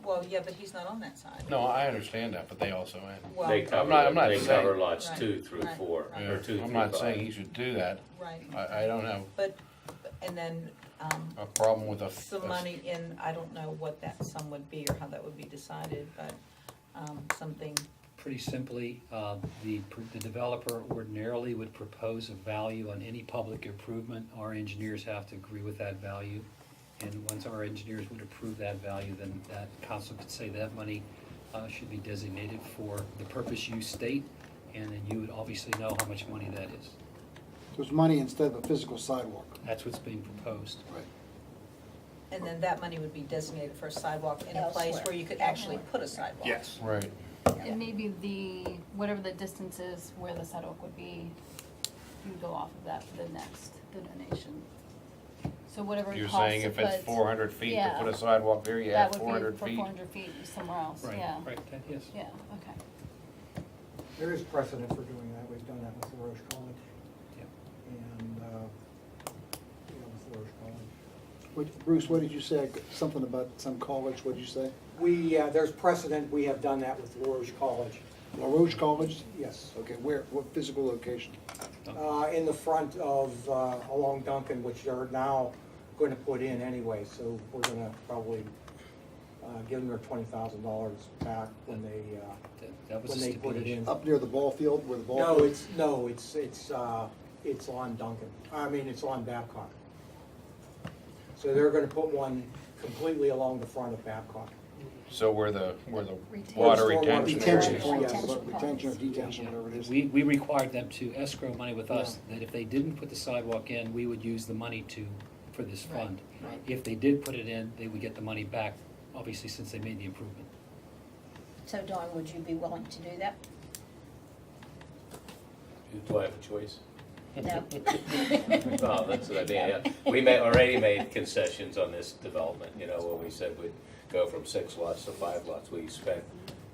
Well, yeah, but he's not on that side. No, I understand that, but they also end. Well, They cover, I'm not they saying- cover lots Right, 2 through right, 4, right. or 2 through 5. I'm not saying he should do that. right. I don't have But, and then, a problem with some money in, I don't know what that sum would be or how that would be decided, but, something, Pretty simply, the developer ordinarily would propose a value on any public improvement. Our engineers have to agree with that value. And once our engineers would approve that value, then that council could say that money should be designated for the purpose you state, and then you would obviously know how much money that is. So it's money instead of a physical sidewalk. That's what's being proposed. Right. and then that money would be designated for a sidewalk in a place Elsewhere. where you could actually put a sidewalk. Yes. Right. And maybe whatever the distance is where the sidewalk would be, you go off of that for the donation. So whatever it You're costs saying to if it's put- 400 feet to yeah. put a sidewalk there, you That add would be 400 for feet? 400 feet somewhere else, Right, yeah, right, yes. yeah, okay. There is precedent for doing that, we've done that with LaRoche College. Yep. And, with LaRoche College. Bruce, what did you say? Something about some college, what did you say? There's precedent, we have done that with LaRoche College, LaRoche College? yes. Okay, where, what physical location? In the front of, along Duncan, which they're now going to put in anyway, so we're gonna probably give them their $20,000 back when they, That was when a they put it stipulation. in. Up near the ball field, where the ball No, field? it's on Duncan, it's on Babcock. So they're gonna put one completely along the front of Babcock. So where the Retain- water Stormwater retention Detention area. point, Retention retention or ponds. detention, whatever it is. We required them to escrow money with us, that if they didn't put the sidewalk in, we would use the money for this Right, fund. right. If they did put it in, they would get the money back, obviously, since they made the improvement. So Dawn, would you be willing to do that? Do I have a choice? No? Well, that's what I mean, yeah. We already made concessions on this development, you know, when we said we'd go from 6 lots to 5 lots. We spent,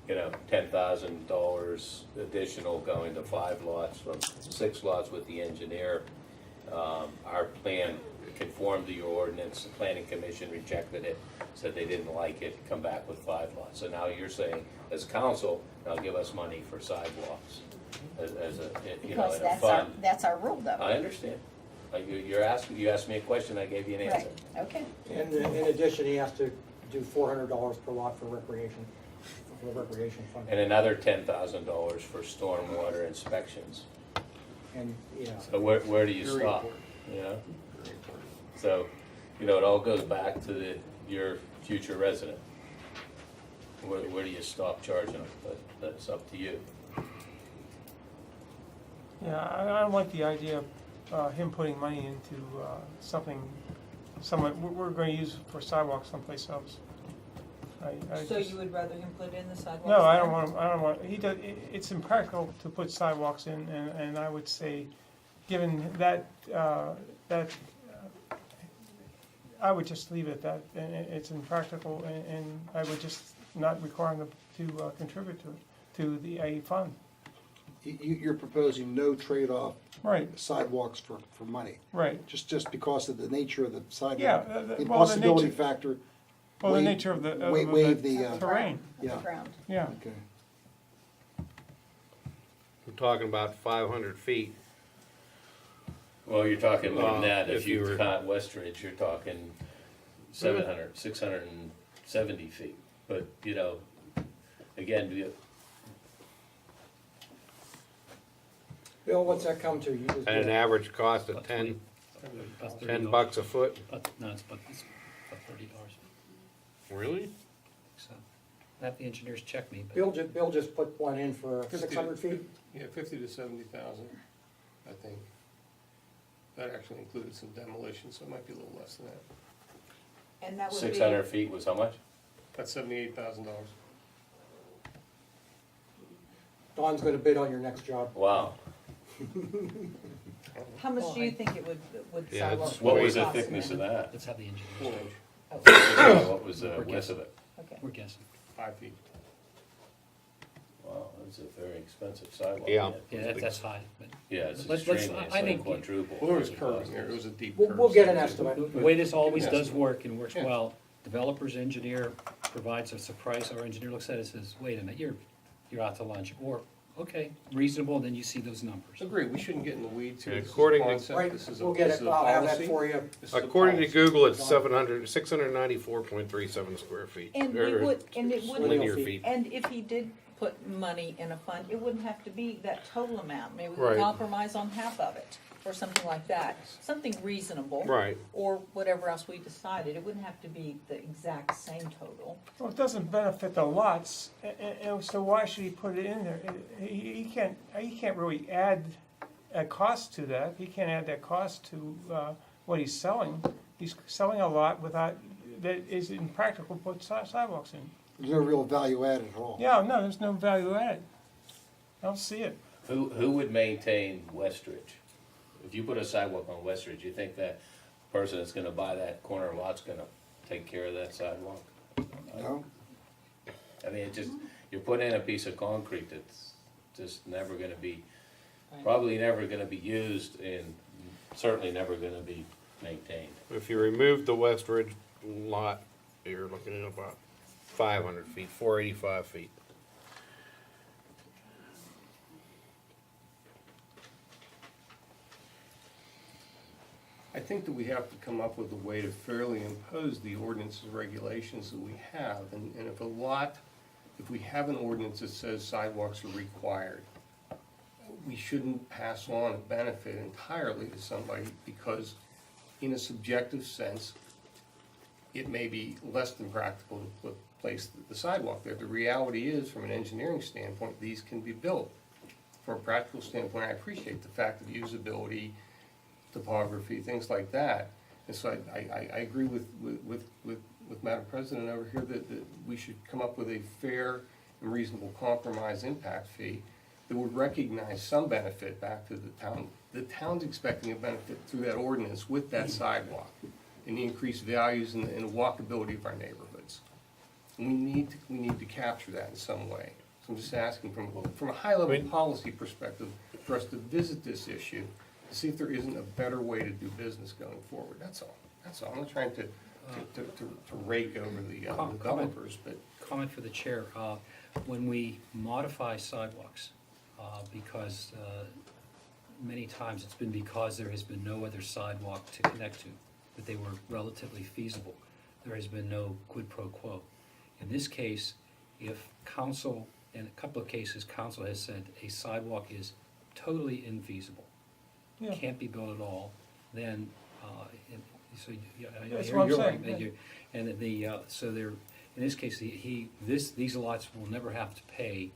$10,000 additional going to 5 lots from 6 lots with the engineer. Our plan conformed to your ordinance, the planning commission rejected it, said they didn't like it, come back with 5 lots. So now you're saying, as council, now give us money for sidewalks as a, Because in a fund. that's our rule though. I understand. You asked me a question, I gave you an answer. Right, okay. And in addition, he has to do $400 per lot for recreation fund. And another $10,000 for stormwater inspections. And, So where do you Very stop? important. You know? So, it all goes back to your future resident. Where do you stop charging them? That's up to you. Yeah, I don't like the idea of him putting money into something, we're going to use for sidewalks someplace else. So you would rather him put in the sidewalks? No, I don't there? want, it's impractical to put sidewalks in, and I would say, given that, I would just leave it at that, and it's impractical, and I would just not require them to contribute to a fund. You're proposing no trade-off Right, sidewalks for money, right. just because of the nature of the sidewalk. Yeah, The well, the impossibility nature- factor, Well, the waive- nature of the waive the, terrain, yeah. Ground. yeah. Okay. We're talking about 500 feet. Well, you're talking more than that, If if you you were- count Westridge, you're talking 670 feet. But, you know, again, Bill, what's that come to? You just At an did- average cost of About 10 About $10 a foot. No, it's about $30. Really? So, have the engineers check me, but Bill just put one in for 600 feet? Yeah, 50 to 70,000, I think. That actually included some demolition, so it might be a little less than that. And that would be. 600 feet was how much? That's $78,000. Don's gonna bid on your next job. Wow. How much do you think it would Yeah, sidewalk? it's What was the cost, thickness of Amanda? that? let's have the 4 engineers. inch, What was the width of it? Okay. We're guessing. 5 feet. Wow, that's a very expensive sidewalk. Yeah. Yeah, that's high, but Yeah, it's Let's- extremely, I it's like think- quadruple. Well, there was what it curving cost there, us. it was a deep We'll, curve. we'll get an section. estimate. the way this always Yes. does work and works Yeah. well, developer's engineer provides us a price, our engineer looks at it and says, wait a minute, you're out to lunch, or, okay, reasonable, then you see those numbers. Agree, we shouldn't get in the weeds here. Yeah, This is a according to- concept, Right, this is a- we'll get this it, is a I'll have that policy. for you. This is a According to policy. Google, it's 694.37 square feet. And we Or would, and it wouldn't, Linear feet. and if he did put money in a fund, it wouldn't have to be that total amount. Maybe we Right. could compromise on half of it, or something like that, something reasonable. Right. Or whatever else we decided, it wouldn't have to be the exact same total. Well, it doesn't benefit the lots, and so why should he put it in there? He can't really add a cost to that. He can't add that cost to what he's selling. He's selling a lot without, that is impractical to put sidewalks in. There's no real value added at all. Yeah, no, there's no value added. I don't see it. Who would maintain Westridge? If you put a sidewalk on Westridge, you think that person that's gonna buy that corner lot's gonna take care of that sidewalk? No? I mean, it just, you're putting in a piece of concrete that's just never gonna be, probably never gonna be used and certainly never gonna be maintained. If you remove the West Ridge lot, you're looking at about 500 feet, 485 feet. I think that we have to come up with a way to fairly impose the ordinances and regulations that we have. And if we have an ordinance that says sidewalks are required, we shouldn't pass on a benefit entirely to somebody because in a subjective sense, it may be less than practical to place the sidewalk there. The reality is, from an engineering standpoint, these can be built. From a practical standpoint, I appreciate the fact of usability, topography, things like that. And so I agree with Madam President over here that we should come up with a fair and reasonable compromise impact fee that would recognize some benefit back to the town. The town's expecting a benefit through that ordinance with that sidewalk and the increased values and the walkability of our neighborhoods. And we need to capture that in some way. So I'm just asking from a high-level policy perspective for us to visit this issue to see if there isn't a better way to do business going forward. That's all. I'm not trying to rake over the developers, but Comment for the chair, when we modify sidewalks, because many times it's been because there has been no other sidewalk to connect to, that they were relatively feasible. There has been no quid pro quo. In this case, if council, in a couple of cases, council has said a sidewalk is totally infeasible, Yeah. can't be built at all, then, so, That's you're what I'm right. saying, yeah. And so there, in this case, these lots will never have to pay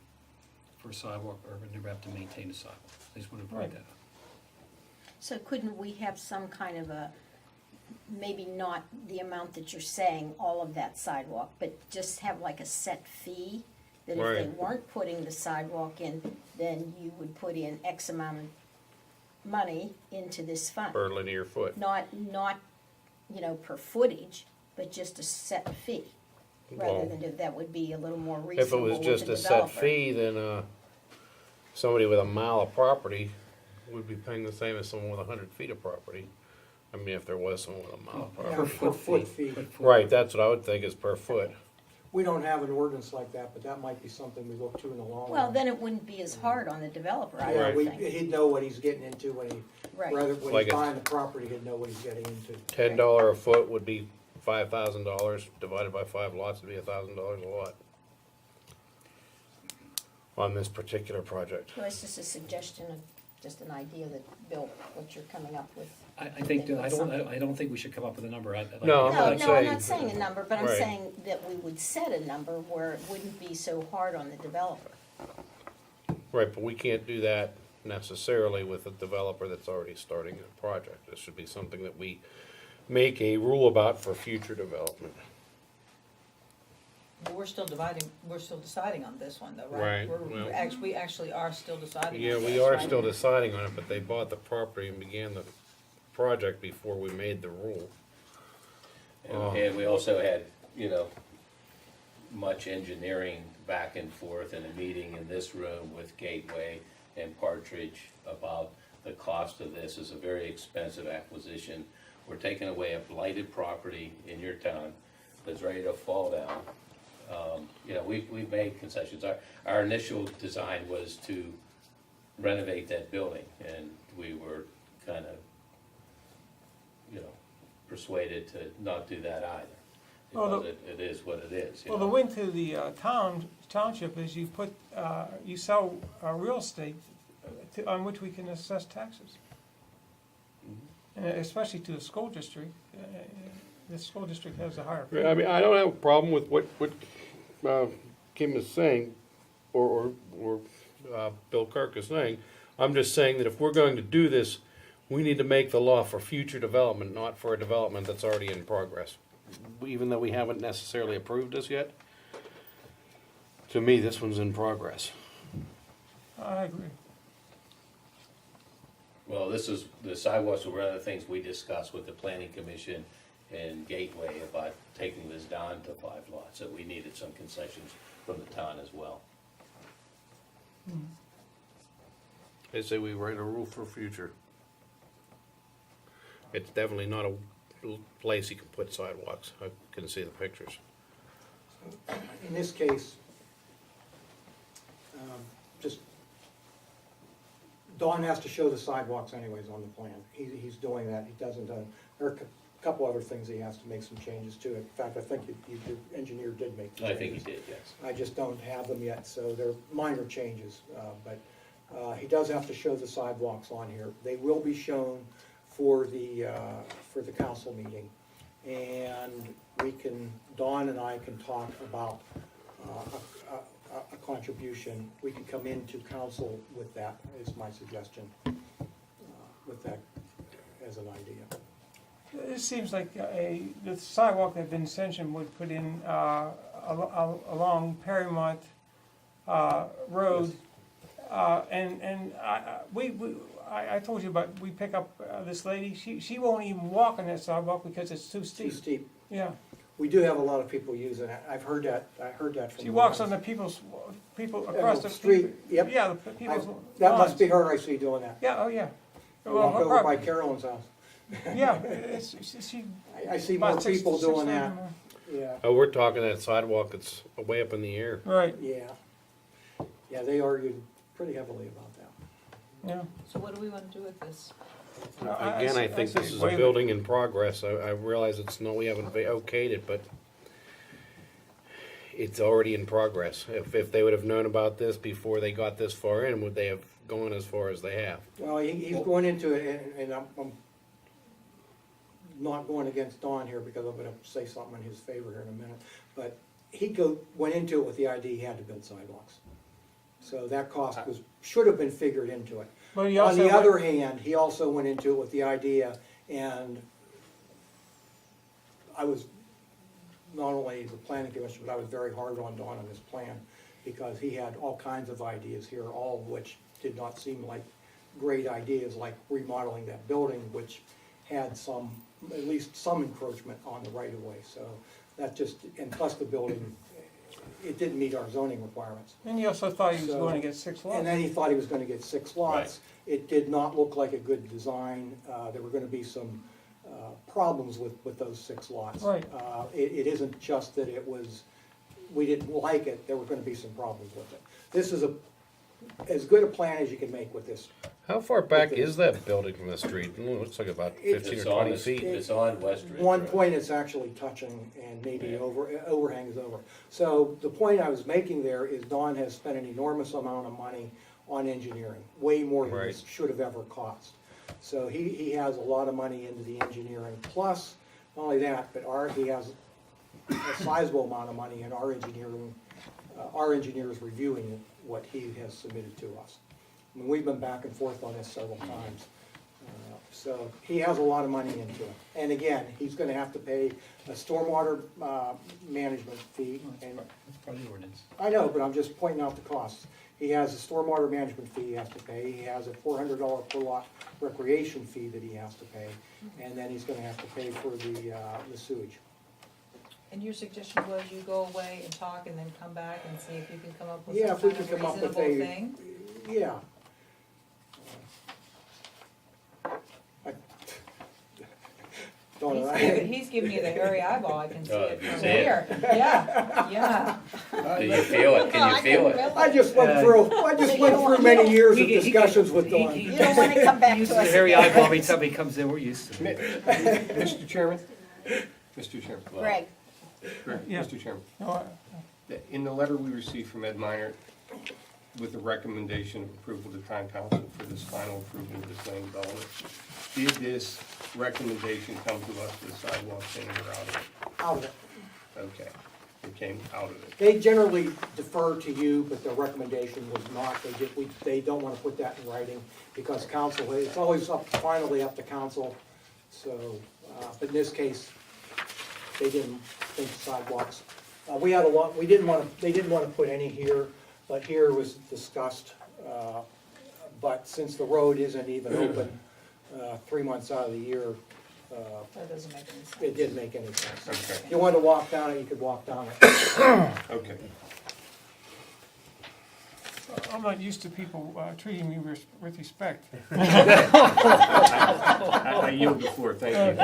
for a sidewalk, or will never have to maintain a sidewalk. I just want to point Right. that out. So couldn't we have some kind of a, maybe not the amount that you're saying, all of that sidewalk, but just have like a set fee? That if they Right. weren't putting the sidewalk in, then you would put in X amount of money into this fund? Per linear foot. Not, per footage, but just a set fee, rather Well, than, that would be a little more If it reasonable was with just the a set developer. fee, then somebody with a mile of property would be paying the same as someone with 100 feet of property. I mean, if there was some with a mile per Yeah, hour. per foot fee. Right, that's what I would think is per foot. We don't have an ordinance like that, but that might be something we look to in the long run. Well, then it wouldn't be as hard on the developer, I Yeah, would think. he'd know what he's getting into when Right. when Like he's a- buying the property, he'd know what he's getting into. $10 a foot would be $5,000, divided by 5 lots would be $1,000 a lot. On this particular project. Well, it's just a suggestion of, just an idea that, Bill, what you're coming up with. I think, I don't think we should come up with a number. I'd like- No, I'm No, not no, I'm saying- not saying a number, but I'm Right. saying that we would set a number where it wouldn't be so hard on the developer. Right, but we can't do that necessarily with a developer that's already starting a project. This should be something that we make a rule about for future development. But we're still deciding on this one though, Right, right? well- We actually are still deciding Yeah, on this, we are right? still deciding on it, but they bought the property and began the project before we made the rule. And we also had, you know, much engineering back and forth and a meeting in this room with Gateway and Partridge about the cost of this. Is a very expensive acquisition. We're taking away a blighted property in your town that's ready to fall down. You know, we've made concessions. Our initial design was to renovate that building, and we were kind of, you know, persuaded to not do that either. Well, Because it is what it is, you Well, the know. win to the township is you put, you sell real estate on which we can assess taxes. And especially to the school district, the school district has a higher fee. I mean, I don't have a problem with what Kim is saying, or Bill Kirk is saying. I'm just saying that if we're going to do this, we need to make the law for future development, not for a development that's already in progress. Even though we haven't necessarily approved this yet, to me, this one's in progress. I agree. Well, the sidewalks were one of the things we discussed with the planning commission and Gateway about taking this down to 5 lots, that we needed some concessions from the town as well. They say we write a rule for future. It's definitely not a place you can put sidewalks. I can see the pictures. In this case, just, Don has to show the sidewalks anyways on the plan. He's doing that, he doesn't, there are a couple other things he has to make some changes to. In fact, I think the engineer did make the I changes. think he did, yes. I just don't have them yet, so they're minor changes, but he does have to show the sidewalks on here. They will be shown for the council meeting, and Dawn and I can talk about a contribution. We can come into council with that, is my suggestion, with that as an idea. It seems like the sidewalk that Vincentian would put in along Perrymont Road, and I told you about, we pick up this lady, she won't even walk on that sidewalk because it's too Too steep. steep. Yeah, We do have a lot of people using it. I heard that from. she walks on the people across the street, yep. Yeah, the people's That must lawns. be her I see doing that. Yeah, oh, yeah. Walk her over by property. Carolyn's house. Yeah, she. I see more about six- people 6:30 doing in the that. morning. Yeah, Oh, we're talking that sidewalk that's way up in the air. Right, yeah. Yeah, they argued pretty heavily about that. yeah. So what do we want to do with this? Again, I think this is a building in progress. I realize we haven't okayed it, but it's already in progress. If they would have known about this before they got this far in, would they have gone as far as they have? Well, he's going into it, and I'm not going against Don here because I'm gonna say something in his favor here in a minute, but he went into it with the idea he had to build sidewalks. So that cost should have been figured into it. But he On also the went- other hand, he also went into it with the idea, and I was not only the planning commission, but I was very hard on Don on this plan, because he had all kinds of ideas here, all of which did not seem like great ideas, like remodeling that building, which had at least some encroachment on the right of way, so that just, and plus the building, it didn't meet our zoning requirements. And he also thought he was So- going to get 6 lots. And then he thought he was gonna get 6 lots. It did not look like a good design. There were gonna be some problems with those 6 lots. Right. It isn't just that we didn't like it, there were gonna be some problems with it. This is as good a plan as you can make with this. How far back is that building from the street? It looks like about 15 It's or on 20 the- feet. It's on West Ridge One Road. point it's actually touching and maybe Yeah. overhangs over. So the point I was making there is Don has spent an enormous amount of money on engineering, way more than this Right. should have ever cost. So he has a lot of money into the engineering, plus, not only that, but he has a sizable amount of money in our engineering, our engineers reviewing what he has submitted to us. I mean, we've been back and forth on this several times. So he has a lot of money into it. And again, he's gonna have to pay a stormwater management fee. And That's part of the ordinance. I know, but I'm just pointing out the costs. He has a stormwater management fee he has to pay. He has a $400 per lot recreation fee that he has to pay. And then he's gonna have to pay for the sewage. And your suggestion was you go away and talk and then come back and see if you can come up with Yeah, some if we kind of could come up with reasonable a, thing? yeah. Dawn and I- He's giving me the hairy eyeball, I can see Oh, it you from see it? here. Yeah, yeah. Do you feel it? Can you feel it? I just went through many years of discussions with Dawn. You don't wanna come back He uses to the us hairy again. eyeball every time he comes in, we're used to it. Mr. Chairman? Mr. Chairman? Greg, Yeah. Mr. Chairman, No, in the letter we received from Ed Minor with the recommendation of approval to town council for this final improvement of this land development, did this recommendation come to us for the sidewalk in or out of it? Out of it. Okay, it came out of it. They generally defer to you, but their recommendation was not. They don't want to put that in writing because council, it's always finally up to council. So, but in this case, they didn't think sidewalks. We had a lot, they didn't want to put any here, but here was discussed. But since the road isn't even open 3 months out of the year, That doesn't make any sense. it didn't make any sense. Okay, If you wanted to walk down it, you could walk down it. okay. I'm not used to people treating me with respect. I yield the floor, thank you.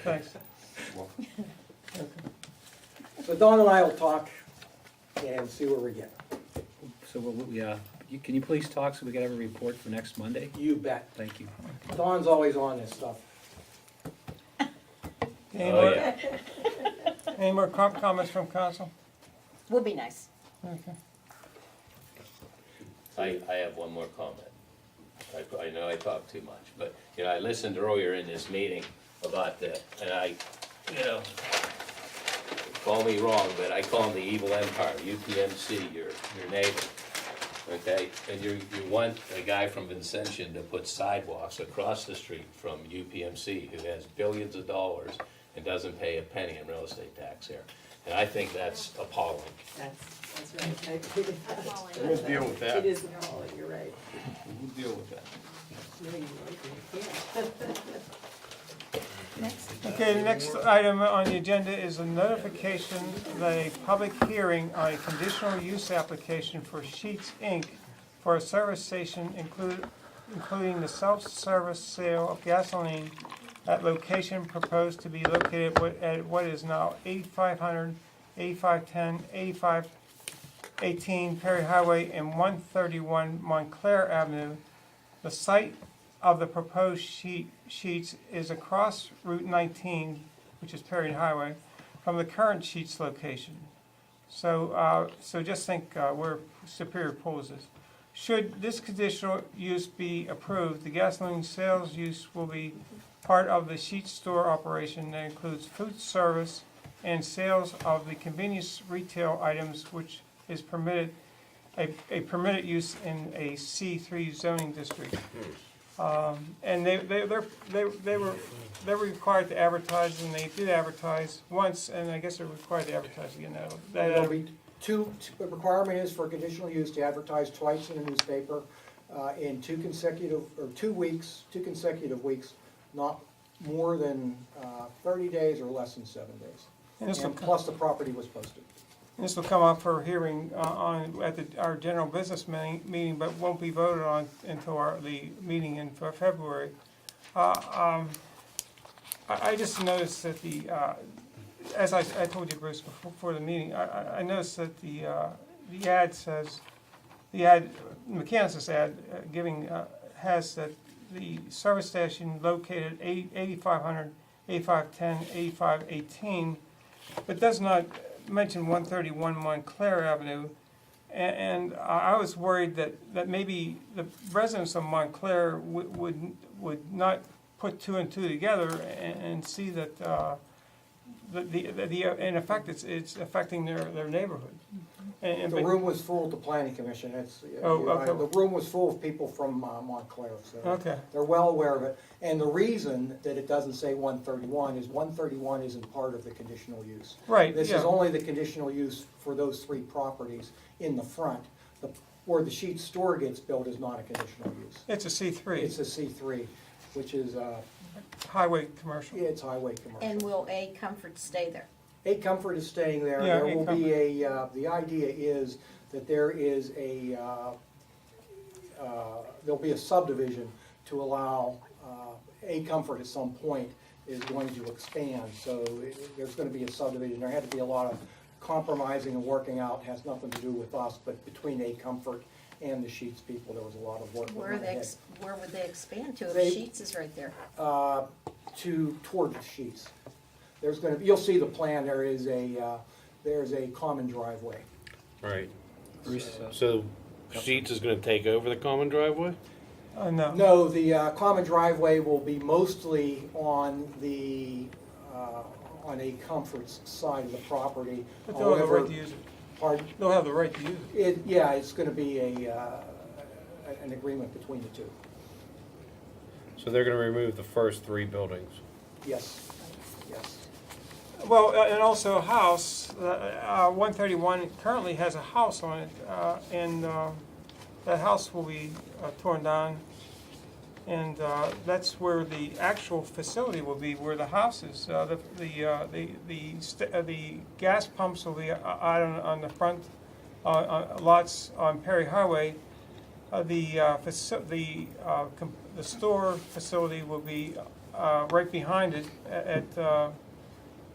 Thanks. So Dawn and I will talk and see where we get. So, can you please talk so we can have a report for next Monday? You bet. Thank you. Dawn's always on this stuff. Any Oh, more, yeah. any more comments from council? would be nice. Okay. I have one more comment. I know I talk too much, but, you know, I listened earlier in this meeting about and call me wrong, but I call them the evil empire, UPMC, your neighbor, okay? And you want a guy from Vincentian to put sidewalks across the street from UPMC, who has billions of dollars and doesn't pay a penny in real estate tax here. And I think that's appalling. That's right, I agree with that. We'll deal with that. It is appalling, you're right. We'll deal with that. No, you can't. Okay, the next item on the agenda is a notification that a public hearing on a conditional use application for Sheets Inc. for a service station including the self-service sale of gasoline at location proposed to be located at what is now 8500, 8510, 8518 Perry Highway and 131 Montclair Avenue. The site of the proposed Sheets is across Route 19, which is Perry Highway, from the current Sheets location. So just think where Superior Pools is. Should this conditional use be approved, the gasoline sales use will be part of the Sheets store operation that includes food service and sales of the convenience retail items, which is permitted, a permitted use in a C3 zoning district. And they were required to advertise, and they did advertise once, and I guess they're required to advertise again now. There'll be the requirement is for conditional use to advertise twice in a newspaper in 2 consecutive weeks, not more than 30 days or less than 7 days. And plus the property was posted. This will come up for hearing at our general business meeting, but won't be voted on until the meeting in February. I just noticed that as I told you, Bruce, before the meeting, I noticed that the ad says, McCandless' ad has that the service station located 8500, 8510, 8518, but does not mention 131 Montclair Avenue. And I was worried that maybe the residents of Montclair would not put two and two together and see that in effect it's affecting their neighborhood. The room was full at the planning commission, Okay. the room was full of people from Montclair, so Okay. they're well aware of it. And the reason that it doesn't say 131 is 131 isn't part of the conditional use. Right, This yeah. is only the conditional use for those three properties in the front. Where the sheet store gets built is not a conditional use. It's a C3, It's a C3, which is, highway commercial. it's highway commercial. And will A Comfort stay there? A Comfort is staying there. Yeah, There A will be the idea is that there is there'll be a subdivision to allow, A Comfort at some point is going to expand. So there's gonna be a subdivision. There had to be a lot of compromising and working out, has nothing to do with us, but between A Comfort and the Sheets people, there was a lot of work that Where went ahead. where would they expand to if They- Sheets is right there? Toward the Sheets. There's gonna, you'll see the plan, there's a common driveway. Right. Bruce, So Sheets is gonna take over the common driveway? No. No, the common driveway will be mostly on A Comfort's side of the property. But they'll have the right However, to use it. pardon? They'll have the right to use it. Yeah, it's gonna be an agreement between the two. So they're gonna remove the first three buildings. Yes, yes. Well, and also a house, 131 currently has a house on it, and that house will be torn down. And that's where the actual facility will be, where the house is. The gas pumps will be out on the front lots on Perry Highway. The store facility will be right behind it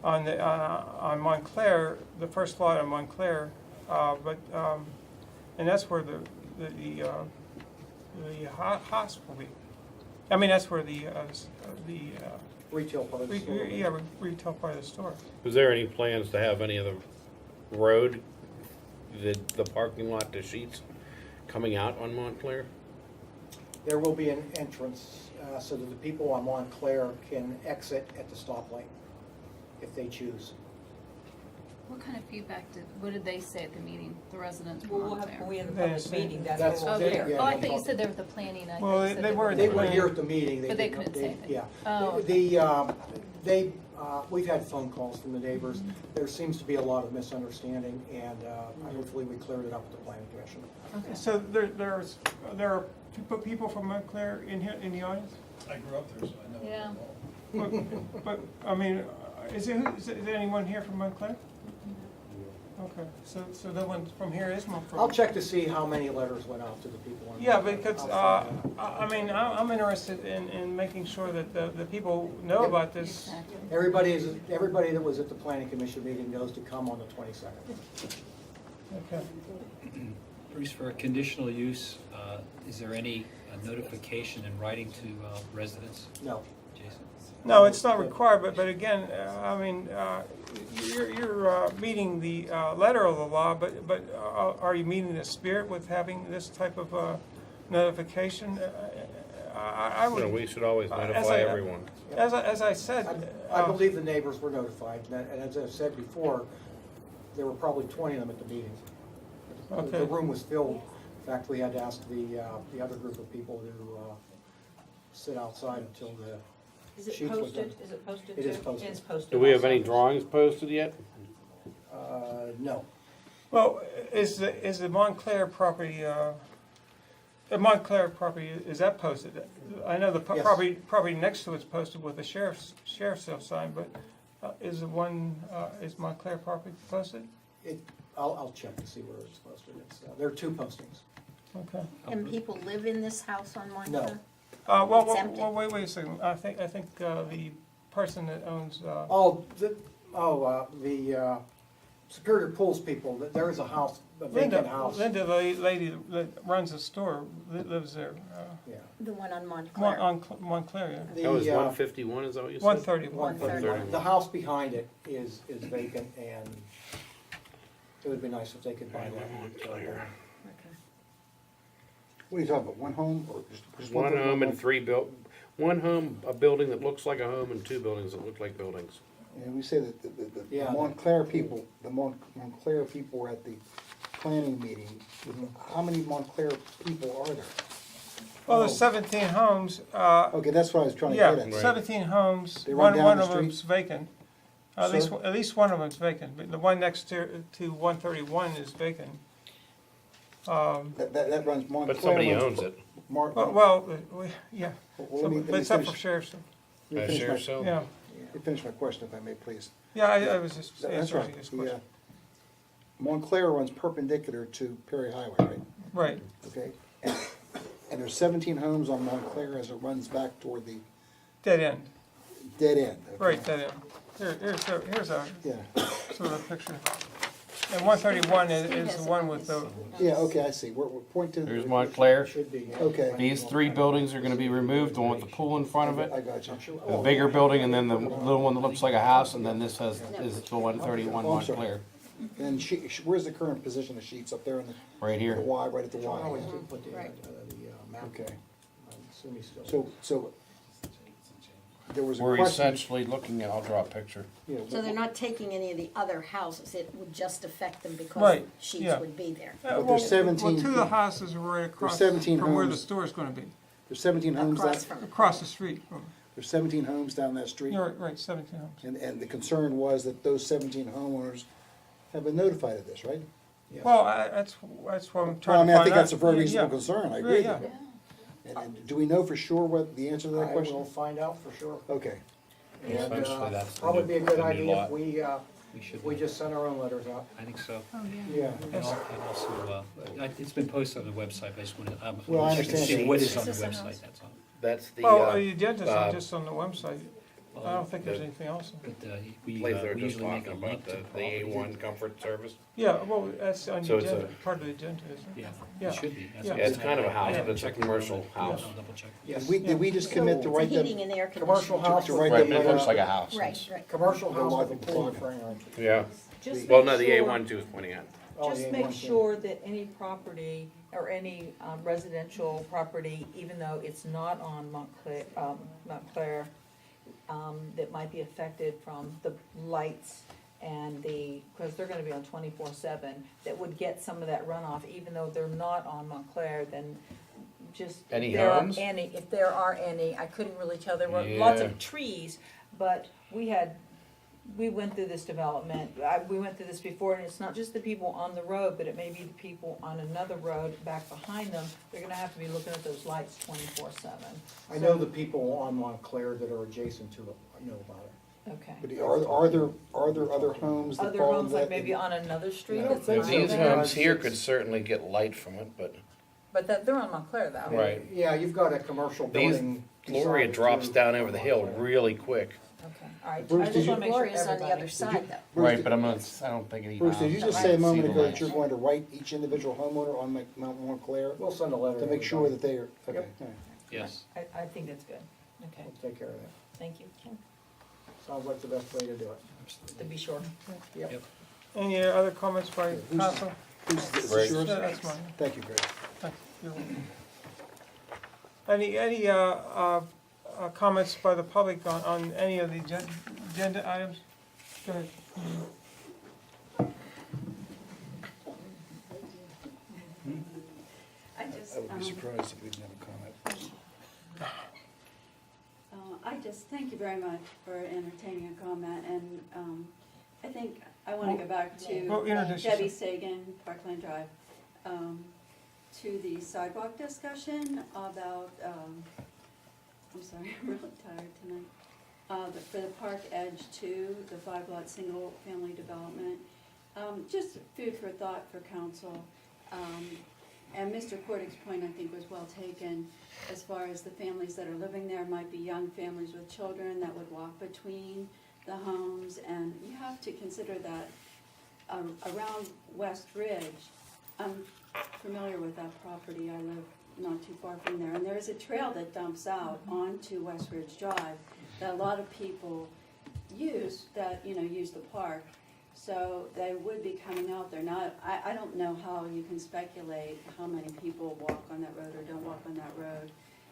on Montclair, the first lot on Montclair, and that's where the house will be. I mean, that's where the Retail part of the store. retail part of the store. Was there any plans to have any of the road, the parking lot to Sheets coming out on Montclair? There will be an entrance so that the people on Montclair can exit at the stoplight if they choose. What kind of feedback what did they say at the meeting, the residents Well, from we'll have, Montclair? we in the That's- public meeting, that's that's- what we'll Okay. hear. yeah, Oh, I no thought you problem. said they were at the planning. I Well, thought you said they were at They the were planning. here at the meeting. But they didn't- couldn't say anything. Yeah. Oh, We've had phone calls from the neighbors. There seems to be a lot of misunderstanding, and hopefully we cleared it up with the planning commission. Okay. So there are people from Montclair in here, in the audience? I grew up there, so I know. Yeah. But, I mean, is there anyone here from Montclair? Okay, so no one from here is Montclair? I'll check to see how many letters went out to the people. on- Yeah, because, I'll find out. I mean, I'm interested in making sure that the people know about this. Exactly. Everybody that was at the planning commission meeting knows to come on the 22nd. Okay. Bruce, for a conditional use, is there any notification in writing to residents? No. Jason? No, it's not required, but again, I mean, you're meeting the letter of the law, but are you meeting the spirit with having this type of notification? I You know, would, we should always as notify I- everyone. as I said. I believe the neighbors were notified, and as I've said before, there were probably 20 of them at the meeting. Okay. The room was filled. In fact, we had to ask the other group of people to sit outside until the Is it sheets was posted? done. Is it posted It too? is posted. It's posted. Do we have also. any drawings posted yet? No. Well, is the Montclair property, is that posted? I know the Yes. property next to it's posted with a sheriff's sale sign, but is Montclair property posted? I'll check to see where it's posted. There are two postings. Okay. And people live in this house on Montclair? No. Well, It's empty. wait a second. I think the person that owns, The Superior Pools people, there's a house, a vacant house. Linda, the lady that runs the store, lives there, Yeah. The one on Montclair. on Montclair, yeah. The, That was 151, is that what you said? 131. 131. The house behind it is vacant, and it would be nice if they could buy that one. Okay. What are you talking about, one home or just One home and one? one home, a building that looks like a home, and two buildings that look like buildings. And we say that the Yeah. Montclair people, Montclair people were at the planning meeting. How many Montclair people are there? Well, there's 17 homes, Okay, that's what I was trying to yeah, get at. 17 homes, They run down one the of them's vacant. At least, Sir? at least one of them's vacant, but the one next to 131 is vacant. That runs Montclair. But somebody runs- owns it. Yeah, Well, let me but it's up for finish- sheriff's, let me finish Sheriff my- sale? yeah. let me finish my question, if I may, please. Yeah, I was just That's answering right. his The, question. Montclair runs perpendicular to Perry Highway, right? Right, Okay? And there's 17 homes on Montclair as it runs back toward the dead end, dead end. okay? right, dead end. Here's a Yeah, sort of picture. And 131 is the one with the, yeah, okay, I see. We're pointing. There's Montclair. Should be. yeah. Okay. These three buildings are gonna be removed, the one with the pool in front of it, I got you. the bigger building, and then the little one that looks like a house, and then this is the 131 Oh, I'm sorry. Montclair, And where's the current position of Sheets up there in the? right The here. Y, right at the I always Y. do put the Right. map. Okay. I assume he's still. So there was a We're question. essentially looking at, I'll draw a picture. Yeah, So they're not taking any of the other houses, it would just affect them because Right, Sheets yeah. would be there. But there's 17 Well, two of the houses are right across 17 from where the homes. store's gonna be, There's 17 homes down, Across from, across the street. there's 17 homes down that street. You're right, 17 homes. And the concern was that those 17 homeowners have been notified of this, right? Yes. Well, that's what I'm Well, I trying to find mean, I think out. that's a very Yeah, reasonable concern, I agree. Yeah, with you. And do we know for sure what the answer to that I question? will find out for sure. Okay. And, Essentially, that's the probably new- be a good the new idea lot. if We should, we just send our own letters out. I think so. Yeah. And also, it's been posted on the website, but I just wanted, Well, I check to understand see that. what is on the Is this a website, house? that's all. That's the, Well, the agenda's uh, just on the website. I don't think there's anything else. But we place they're we just usually make talking a link about, to the A1 property. comfort service. Yeah, well, that's on the So it's agenda, a- part of the agenda, isn't it? Yeah, Yeah. it should be. That's Yeah. what Yeah, it's I'm kind of a saying. house, I but it's a checked commercial earlier. house. I'll double check. Yes. Did we just commit to it's a write heating them? and air Commercial conditioning. house To with write Right, them, but it looks like a house. Right, right. Commercial The house lot with a of pool climate. frame. Yeah, Just well, make no, the sure- A12 is pointing out. Oh, Just yeah, make one, sure that any property or any residential property, even though it's not on Montclair, that might be affected from the lights and because they're gonna be on 24/7, that would get some of that runoff, even though they're not on Montclair, then just. Any if there are homes? if there are any, I couldn't really tell, there were lots Yeah. of trees, but we went through this development, we went through this before, and it's not just the people on the road, but it may be the people on another road back behind them. They're gonna have to be looking at those lights 24/7. I know the people on Montclair that are adjacent to it, I know about it. Okay. But are there other homes that Other fall homes, into like that? maybe on another street? I don't that's think not so. These there? homes here could certainly get light from it, but But they're on Montclair though. Right. Yeah, you've got a commercial these, building. Gloria beside drops too. down over the hill really quick. Okay, all right. Bruce, I did just you- wanna make sure Gloria's on the everybody. other side though. Bruce, Right, did- but I don't think any. Bruce, did you just I say a don't moment see ago the that you're going to write each individual homeowner on Mount Montclair We'll send a letter. to make sure that they are, okay. Yep. all right. Yes. I think that's good. Okay, We'll take care of that. thank you. Sounds like the best way to do it. To be sure. Yep. Any other comments by Who's- council? Bruce, is this Greg. yours? Yeah, that's mine. Thank you, Greg. Thanks. You're welcome. Any comments by the public on any of the agenda items? Go ahead. I would be surprised if we didn't have a comment. I just thank you very much for entertaining a comment, and I think I want to go back Well, to introduce Debbie yourself. Sagan, Parkland Drive, to the sidewalk discussion about, I'm sorry, I'm really tired tonight, for the Park Edge 2, the 5-lot single-family development. Just food for thought for council. And Mr. Cordick's point, I think, was well taken, as far as the families that are living there might be young families with children that would walk between the homes, and you have to consider that around West Ridge, I'm familiar with that property, I live not too far from there, and there is a trail that dumps out onto West Ridge Drive that a lot of people use, that, use the park. So they would be coming out there. Now, I don't know how you can speculate how many people walk on that road or don't walk on that road.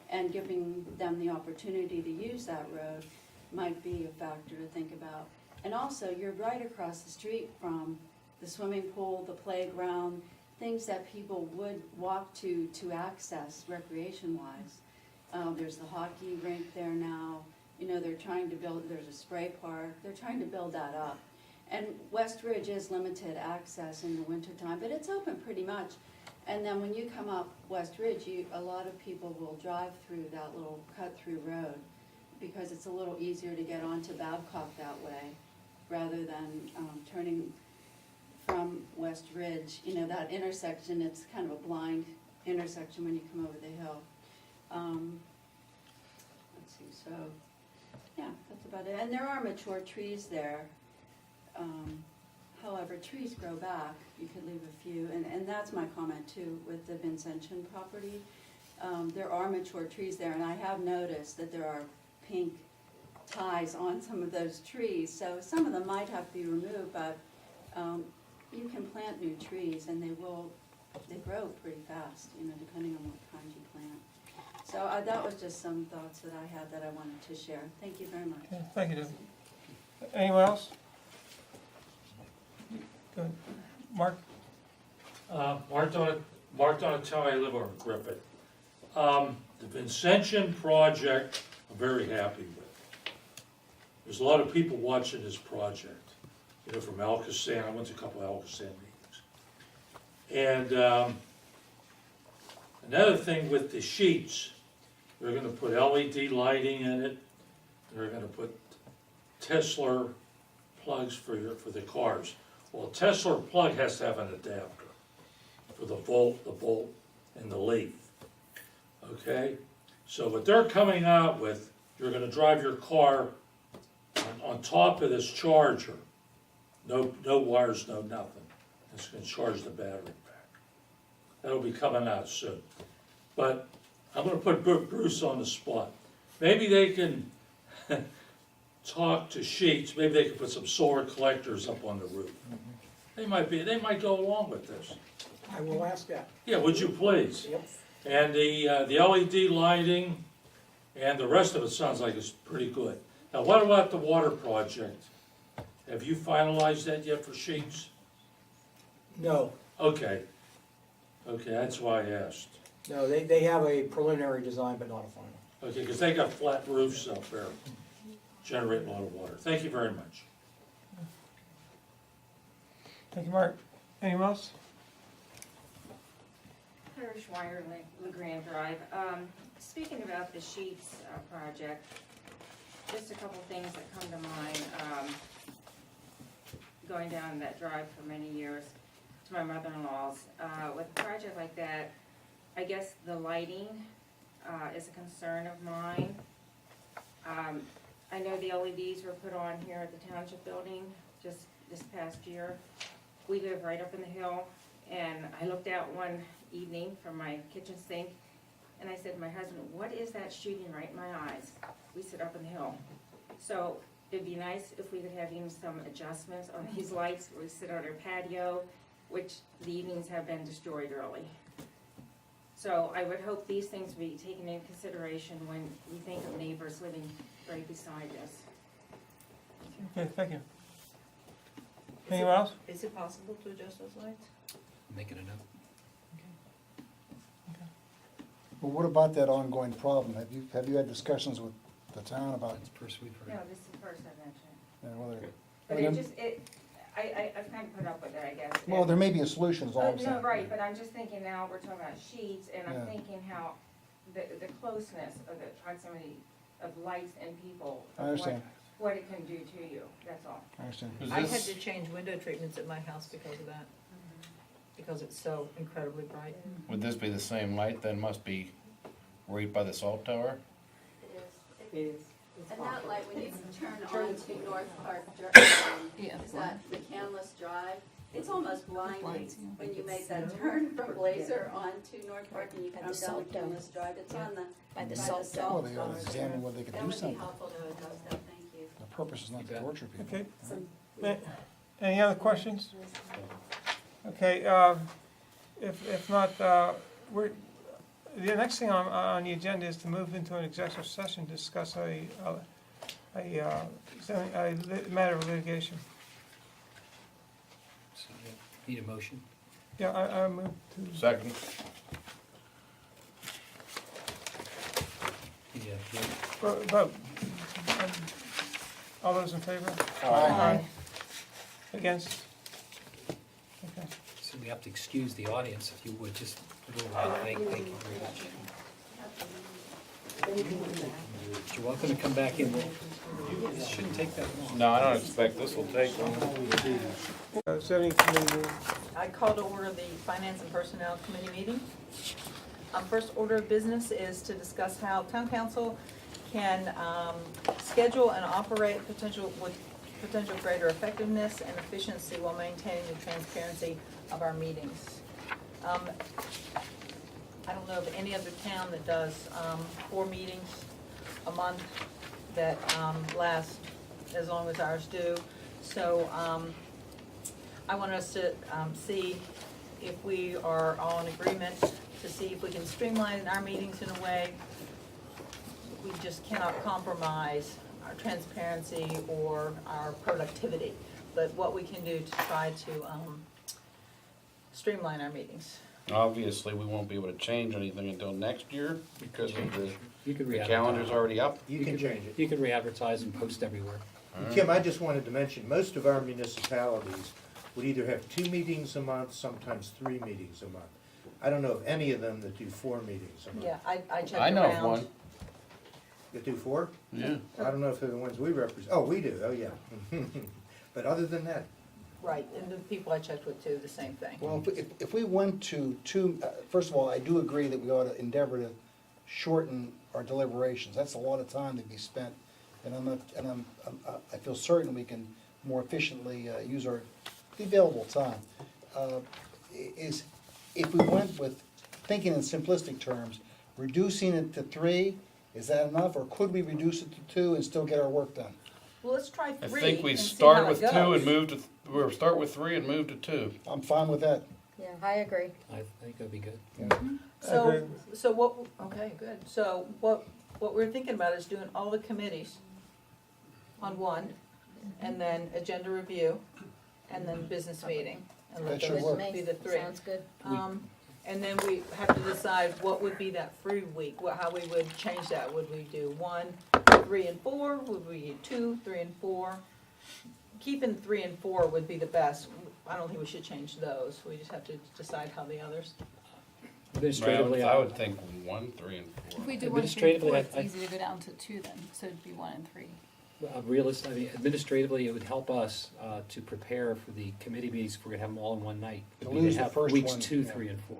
And giving them the opportunity to use that road might be a factor to think about. And also, you're right across the street from the swimming pool, the playground, things that people would walk to access recreation-wise. There's the hockey rink there now. They're trying to build, there's a spray park. They're trying to build that up. And West Ridge is limited access in the wintertime, but it's open pretty much. And then when you come up West Ridge, a lot of people will drive through that little cut-through road because it's a little easier to get onto Babcock that way rather than turning from West Ridge. That intersection, it's kind of a blind intersection when you come over the hill. Let's see, so, yeah, that's about it. And there are mature trees there. However, trees grow back, you could leave a few, and that's my comment too with the Vincentian property. There are mature trees there, and I have noticed that there are pink ties on some of those trees, so some of them might have to be removed, but you can plant new trees and they grow pretty fast, depending on what kind you plant. So that was just some thoughts that I had that I wanted to share. Thank you very much. Okay, thank you, Debbie. Anyone else? Good. Mark? Mark Donatello, I live on Griffith. The Vincentian project, I'm very happy with. There's a lot of people watching this project, from Alcoasand. I went to a couple of Alcoasand meetings. And another thing with the sheets, they're gonna put LED lighting in it. They're gonna put Tesla plugs for the cars. Well, a Tesla plug has to have an adapter for the volt, and the leaf. Okay? So what they're coming out with, you're gonna drive your car on top of this charger. No wires, no nothing. It's gonna charge the battery back. That'll be coming out soon. But I'm gonna put Bruce on the spot. Maybe they can talk to Sheets, maybe they can put some solar collectors up on the roof. They might go along with this. I will ask that. Yeah, would you please? Yep. And the LED lighting and the rest of it sounds like it's pretty good. Now, what about the water project? Have you finalized that yet for Sheets? No, Okay, that's why I asked. no, they have a preliminary design, but not a final. Okay, because they got flat roofs up there, generating a lot of water. Thank you very much. Thank you, Mark. Anyone else? Claire Schweier, LeGrand Drive. Speaking about the Sheets project, just a couple things that come to mind. Going down that drive for many years to my mother-in-law's. With a project like that, I guess the lighting is a concern of mine. I know the LEDs were put on here at the township building just this past year. We live right up in the hill, and I looked out one evening from my kitchen sink, and I said to my husband, what is that shooting right in my eyes? We sit up in the hill. So it'd be nice if we could have even some adjustments on these lights. We sit on our patio, which the evenings have been destroyed early. So I would hope these things be taken into consideration when we think of neighbors living right beside us. Okay, thank you. Anyone else? Is it possible to adjust those lights? Making a note. Well, what about that ongoing problem? Have you had discussions with the town about, That's the first we've No, heard. this is the first I mentioned. whether? But Well, I've kind of put up with it, I guess. Well, there may be a solution, is all I'm saying. No, right, but I'm just thinking now, we're talking about sheets, and Yeah. I'm thinking how the closeness of the proximity of lights and people. I understand. What it can do to you, that's all. I understand. Is I had this- to change window treatments at my house because of that. because it's so incredibly bright. Would this be the same light then? Must be right by the salt tower? It is. It is. And that light, when you turn on to North Park Drive, Yeah. is that McCandless Drive? It's almost blinding when you make that turn from Blazer onto North Park and you By come the down salt dome. McCandless Drive. It's on the, By the by the salt salt Well, they ought dome. to examine whether they could That do would be something. helpful to address that, thank you. The purpose is not to torture people. Okay, Some- any other questions? Okay, if not, the next thing on the agenda is to move into an executive session, to discuss a matter of litigation. So, yeah, need a motion? Yeah, I move to, Second. Yeah. vote. All those in favor? Aye. Against? Okay. So we have to excuse the audience, if you would, just a little bit. Thank you very much. You're welcome to come back in. It shouldn't take that long. No, I don't expect this will take long. Zoning committee meeting. I call to order the Finance and Personnel Committee meeting. First order of business is to discuss how town council can schedule and operate with potential greater effectiveness and efficiency while maintaining the transparency of our meetings. I don't know of any other town that does 4 meetings a month that last as long as ours do. So I want us to see if we are all in agreement, to see if we can streamline our meetings in a way. We just cannot compromise our transparency or our productivity, but what we can do to try to streamline our meetings. Obviously, we won't be able to change anything until next year because of You could the re-advertise. calendar's already up. You can change it. You could re-advertise and post everywhere. Kim, I just wanted to mention, most of our municipalities would either have 2 meetings a month, sometimes 3 meetings a month. I don't know of any of them that do 4 meetings a month. Yeah, I checked around. I know of one. That do 4? Yeah. I don't know if they're the ones we represent. Oh, we do, oh, yeah. But other than that, Right, and the people I checked with too, the same thing. Well, if we went to 2, first of all, I do agree that we ought to endeavor to shorten our deliberations. That's a lot of time to be spent, and I feel certain we can more efficiently use our available time. Is, if we went with, thinking in simplistic terms, reducing it to 3, is that enough, or could we reduce it to 2 and still get our work done? Well, let's try I 3 think we and see start how it with 2 goes. and move to, we'll start with 3 and move to 2. I'm fine with that. Yeah, I agree. I think that'd be good. So what, okay, good. So what we're thinking about is doing all the committees on one, and then agenda review, and then business meeting. And let That should those work. be the 3. Sounds good. And then we have to decide what would be that free week, how we would change that. Would we do 1, 3, and 4? Would we do 2, 3, and 4? Keeping 3 and 4 would be the best. I don't think we should change those. We just have to decide how the others. Administratively, I would think 1, 3, and 4. If we do 1, 3, and 4, Administratively, it's I- easy to go down to 2 then, so it'd be 1 and 3. administratively, it would help us to prepare for the committee meetings if we're gonna have them all in one night. To We'd lose the have first weeks one, 2, yeah. 3, and 4.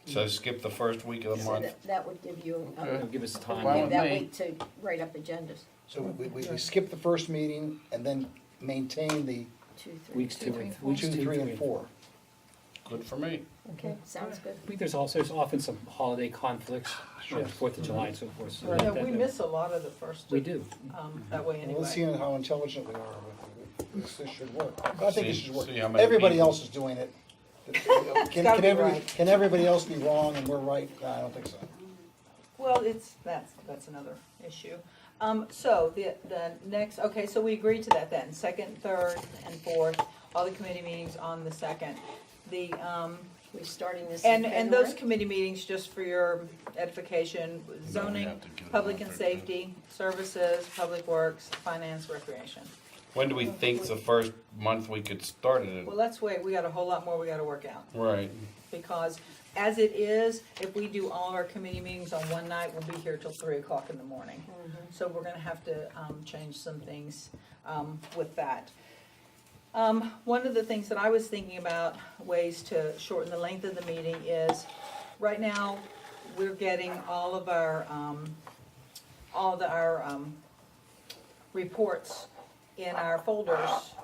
So skip the first week of the So month. that would give you, It'll give us time. Fine give with that me. week to write up agendas. So we skip the first meeting and then maintain the 2, 3. Weeks 2, 3, and 4. 2, 3, and 4. Good for me. Okay, sounds good. I think there's often some holiday conflicts, like 4th of July and so forth. So Yeah, that- we miss a lot of the first. We do. That way Well, let's see anyway. how intelligent we are with this should work. I think it See- should work. see how many Everybody people- else is doing it. gotta be right. Can everybody else be wrong and we're right? No, I don't think so. Well, that's another issue. So the next, okay, so we agreed to that then, 2nd, 3rd, and 4th, all the committee meetings on the 2nd. We're starting this in And those February? committee meetings, just for your edification, zoning, have to do it public on and 13. safety, services, public works, finance, recreation. When do we think the first month we could start it in? Well, let's wait, we got a whole lot more we gotta work out. Right. Because as it is, if we do all of our committee meetings on one night, we'll be here till 3 o'clock in the morning. So we're gonna have to change some things with that. One of the things that I was thinking about, ways to shorten the length of the meeting is, right now, we're getting all of our reports in our folders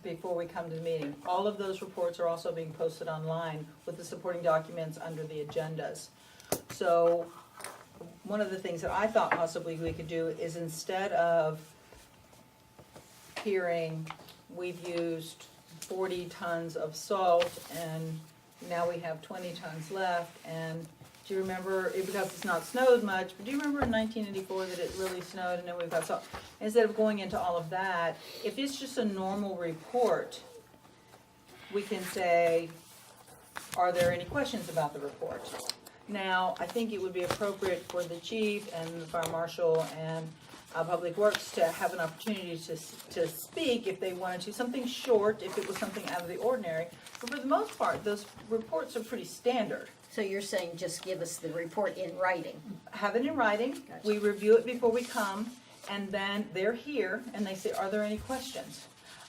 before we come to the meeting. All of those reports are also being posted online with the supporting documents under the agendas. So, one of the things that I thought possibly we could do is, instead of hearing, we've used 40 tons of salt and now we have 20 tons left, and do you remember, because it's not snowed much, but do you remember in 1984 that it really snowed and then we've got salt? Instead of going into all of that, if it's just a normal report, we can say, are there any questions about the report? Now, I think it would be appropriate for the chief and the fire marshal and Public Works to have an opportunity to speak if they wanted to, something short, if it was something out of the ordinary. But for the most part, those reports are pretty standard. So you're saying just give us the report in writing? Have it in writing, Gotcha. we review it before we come, and then they're here, and they say, are there any questions?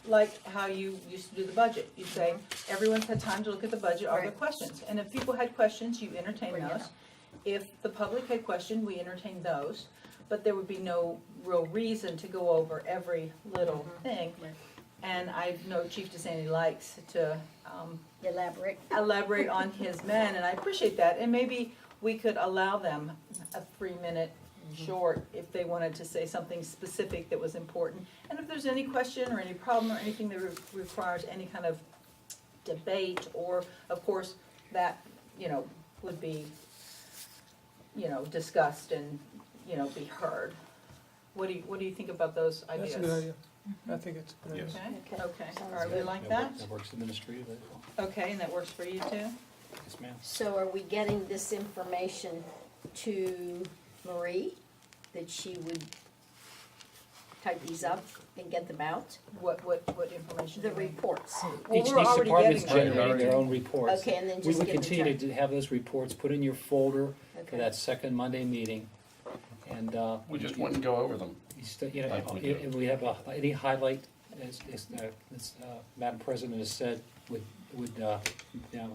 Like how you used to do the budget. You say, everyone's had time to look at the budget, are there Right. questions? And if people had questions, you entertain Bring it those. up. If the public had questions, we entertain those. But there would be no real reason to go over every little thing. Right. And I know Chief DeSanti likes to Elaborate. on his men, and I appreciate that. And maybe we could allow them a 3-minute short if they wanted to say something specific that was important. And if there's any question or any problem or anything that requires any kind of debate, or, of course, that, would be, discussed and, be heard. What do you think about those ideas? That's a good idea. I think it's a good idea. Okay, okay, Sounds all right, we good. like that? That works administratively. Okay, and that works for you too? Yes, ma'am. So are we getting this information to Marie, that she would type these up and get them out? What information? The do you mean? reports. Well, Each we're already department's getting them. generating their own reports. Okay, and then We just would give the continue time. to have those reports put in your folder for Okay. that second Monday meeting. And, We just wouldn't go over them. Like we do. if we have any highlight, as Madam President has said, would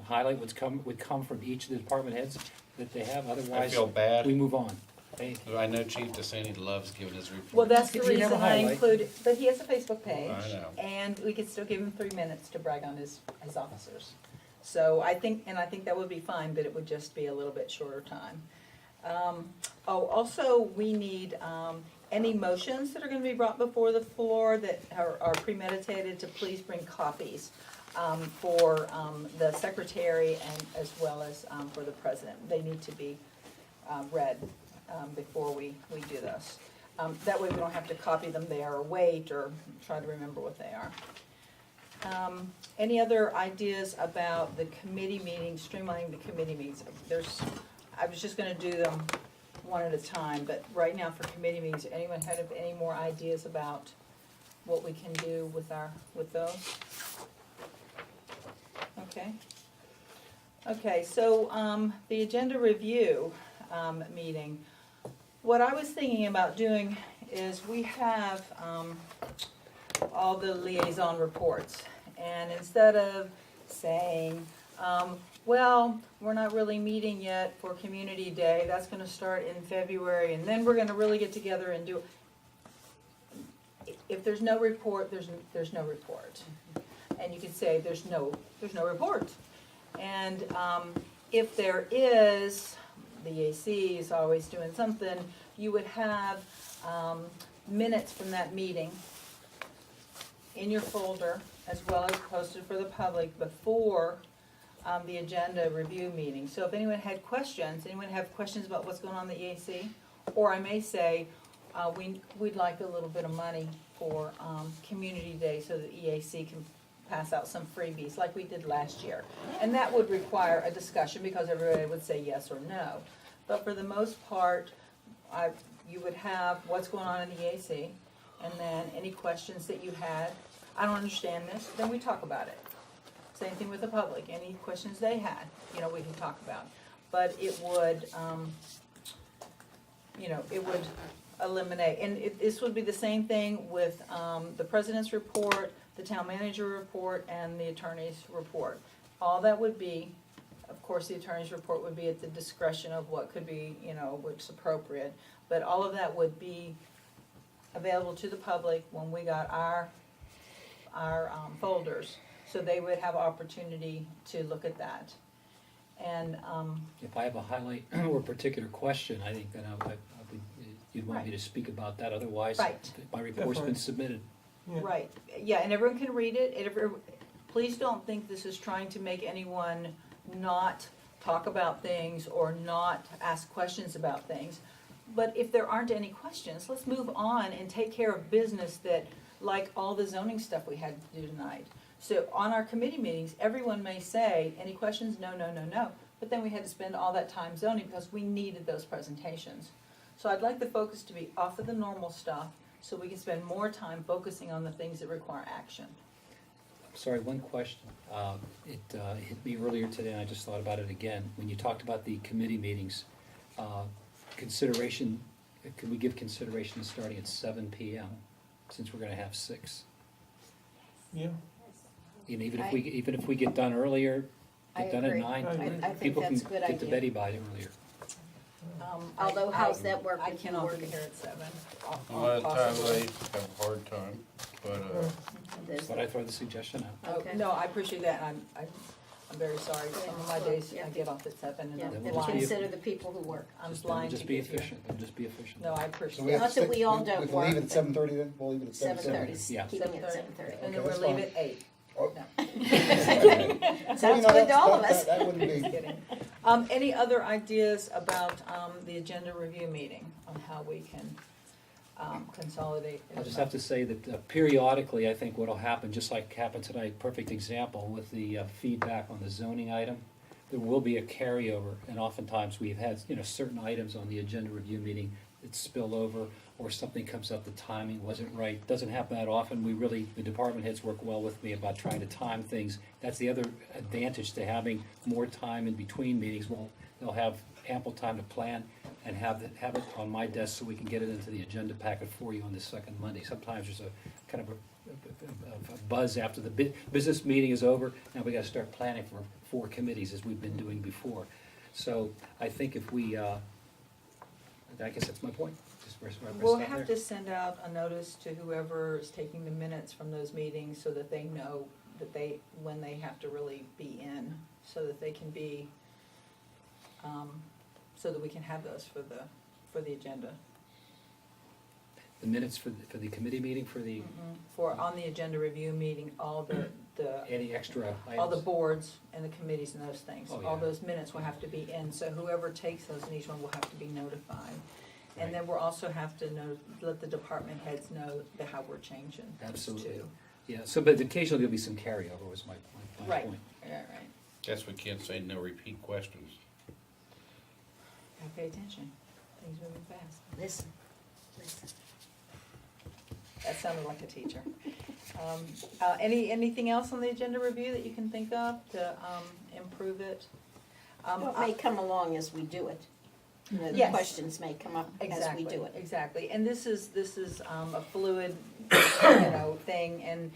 highlight would come from each of the department heads that they have, I otherwise feel bad. we move on. Okay? I know Chief DeSanti loves giving his report. Well, that's the You never reason I highlight. included, but he has a Facebook page. I know. And we could still give him 3 minutes to brag on his officers. So I think that would be fine, but it would just be a little bit shorter time. Also, we need, any motions that are gonna be brought before the floor that are premeditated, to please bring copies, for, the secretary and as well as, for the president. They need to be, read, before we do this. That way we don't have to copy them there or wait or try to remember what they are. Any other ideas about the committee meetings, streamlining the committee meetings? I was just gonna do them one at a time, but right now for committee meetings, anyone have any more ideas about what we can do with those? Okay, so, the agenda review, meeting. What I was thinking about doing is, we have, all the liaison reports. And instead of saying, well, we're not really meeting yet for Community Day, that's gonna start in February, and then we're gonna really get together and do. If there's no report, there's no report. And you could say, there's no report. And, if there is, the EAC is always doing something, you would have, minutes from that meeting in your folder, as well as posted for the public before, the agenda review meeting. So if anyone had questions, anyone have questions about what's going on in the EAC? Or I may say, we'd like a little bit of money for, Community Day, so the EAC can pass out some freebies like we did last year. And that would require a discussion, because everybody would say yes or no. But for the most part, you would have what's going on in the EAC, and then any questions that you had. I don't understand this, then we talk about it. Same thing with the public, any questions they had, we can talk about. But it would, it would eliminate, and this would be the same thing with, the president's report, the town manager report and the attorney's report. All that would be, of course, the attorney's report would be at the discretion of what could be, you know, what's appropriate. But all of that would be available to the public when we got our folders. So they would have opportunity to look at that. And, If I have a highlight or a particular question, I think then I would, you'd want me to speak about that, otherwise Right. my report's been submitted. right, yeah, and everyone can read it. Please don't think this is trying to make anyone not talk about things or not ask questions about things. But if there aren't any questions, let's move on and take care of business that, like all the zoning stuff we had to do tonight. So on our committee meetings, everyone may say, any questions? No, no, no, no. But then we had to spend all that time zoning because we needed those presentations. So I'd like the focus to be off of the normal stuff so we can spend more time focusing on the things that require action. Sorry, one question. It hit me earlier today, and I just thought about it again. When you talked about the committee meetings, consideration, could we give consideration to starting at 7 PM, since we're gonna have 6? Yeah. And even if we get done earlier, I get done at agree. 9, I think people can that's a good get to idea. Betty by earlier. Although, how's that work I with you cannot be working? here at 7. A lot of times I have a hard time, but, There's- But I throw the suggestion out. Okay. No, I appreciate that, and I'm very sorry. Some of my days, Yeah. I get off at 7 and Yeah, I'm you Just blind. consider the people who work. I'm Just- blind to Just be get here. efficient, and just be efficient. No, I So appreciate we that. have Not that to we stick- all don't We can work, leave it but- at 7:30 then? We'll leave it at 7:30, 7:30? Yeah. keeping it at 7:30. And Okay, then we'll that's leave fine. at 8. Oh. No. Sounds good to all of us. That wouldn't Just be, kidding. Any other ideas about the agenda review meeting on how we can consolidate? I'll just have to say that periodically, I think what'll happen, just like happened tonight, perfect example with the feedback on the zoning item, there will be a carryover, and oftentimes we've had, certain items on the agenda review meeting that spill over, or something comes up, the timing wasn't right. Doesn't happen that often. The department heads work well with me about trying to time things. That's the other advantage to having more time in between meetings. They'll have ample time to plan and have it on my desk so we can get it into the agenda packet for you on the second Monday. Sometimes there's a kind of a buzz after the business meeting is over. Now we gotta start planning for 4 committees as we've been doing before. So I think if we, I guess that's my point. Just where I We'll stop have there. to send out a notice to whoever is taking the minutes from those meetings so that they know that when they have to really be in, so that they can be, so that we can have those for the agenda. The minutes for the committee meeting, for the, On the agenda review meeting, all the any extra items? all the boards and the committees and those things. Oh, All yeah. those minutes will have to be in, so whoever takes those in each one will have to be notified. And Right. then we'll also have to let the department heads know how we're changing things Absolutely. too. Yeah, so, but occasionally there'll be some carryover was my Right, point. yeah, right. guess we can't say no repeat questions. Gotta pay attention, things moving fast. Listen. That sounded like a teacher. Anything else on the agenda review that you can think of to improve it? Well, it may come along as we do it. The Yes. questions may come up as we do it. Exactly, and this is a fluid, thing, and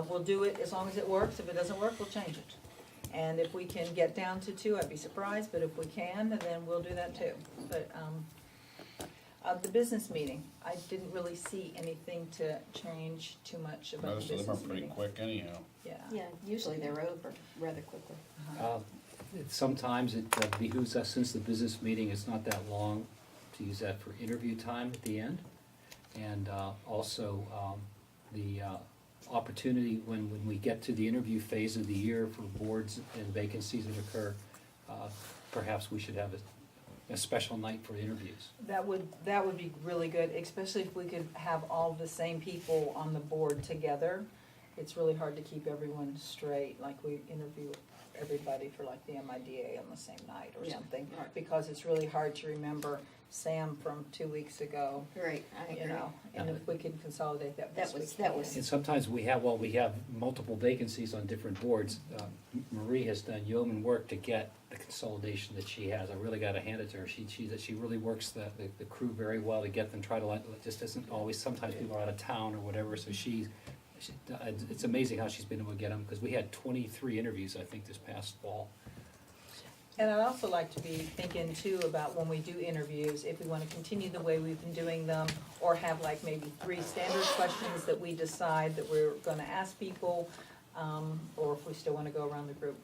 we'll do it as long as it works. If it doesn't work, we'll change it. And if we can get down to 2, I'd be surprised, but if we can, then we'll do that too. But the business meeting, I didn't really see anything to change too much about the Most of business them are pretty meeting. quick anyhow. Yeah. Yeah, usually they're over rather quickly. Sometimes it behooves us, since the business meeting is not that long, to use that for interview time at the end. And also the opportunity when we get to the interview phase of the year for boards and vacancies that occur, perhaps we should have a special night for interviews. That would be really good, especially if we could have all the same people on the board together. It's really hard to keep everyone straight, like we interview everybody for like the MIDA on the same night or Yeah, something. right. Because it's really hard to remember Sam from 2 weeks ago, Right, I agree. and if we can consolidate that best we can. That was- And sometimes we have multiple vacancies on different boards. Marie has done yeoman work to get the consolidation that she has. I really gotta hand it to her. She really works the crew very well to get them, just isn't always, sometimes people are out of town or whatever, so she It's amazing how she's been able to get them, because we had 23 interviews, I think, this past fall. And I'd also like to be thinking too about when we do interviews, if we want to continue the way we've been doing them, or have like maybe 3 standard questions that we decide that we're gonna ask people, or if we still want to go around the group,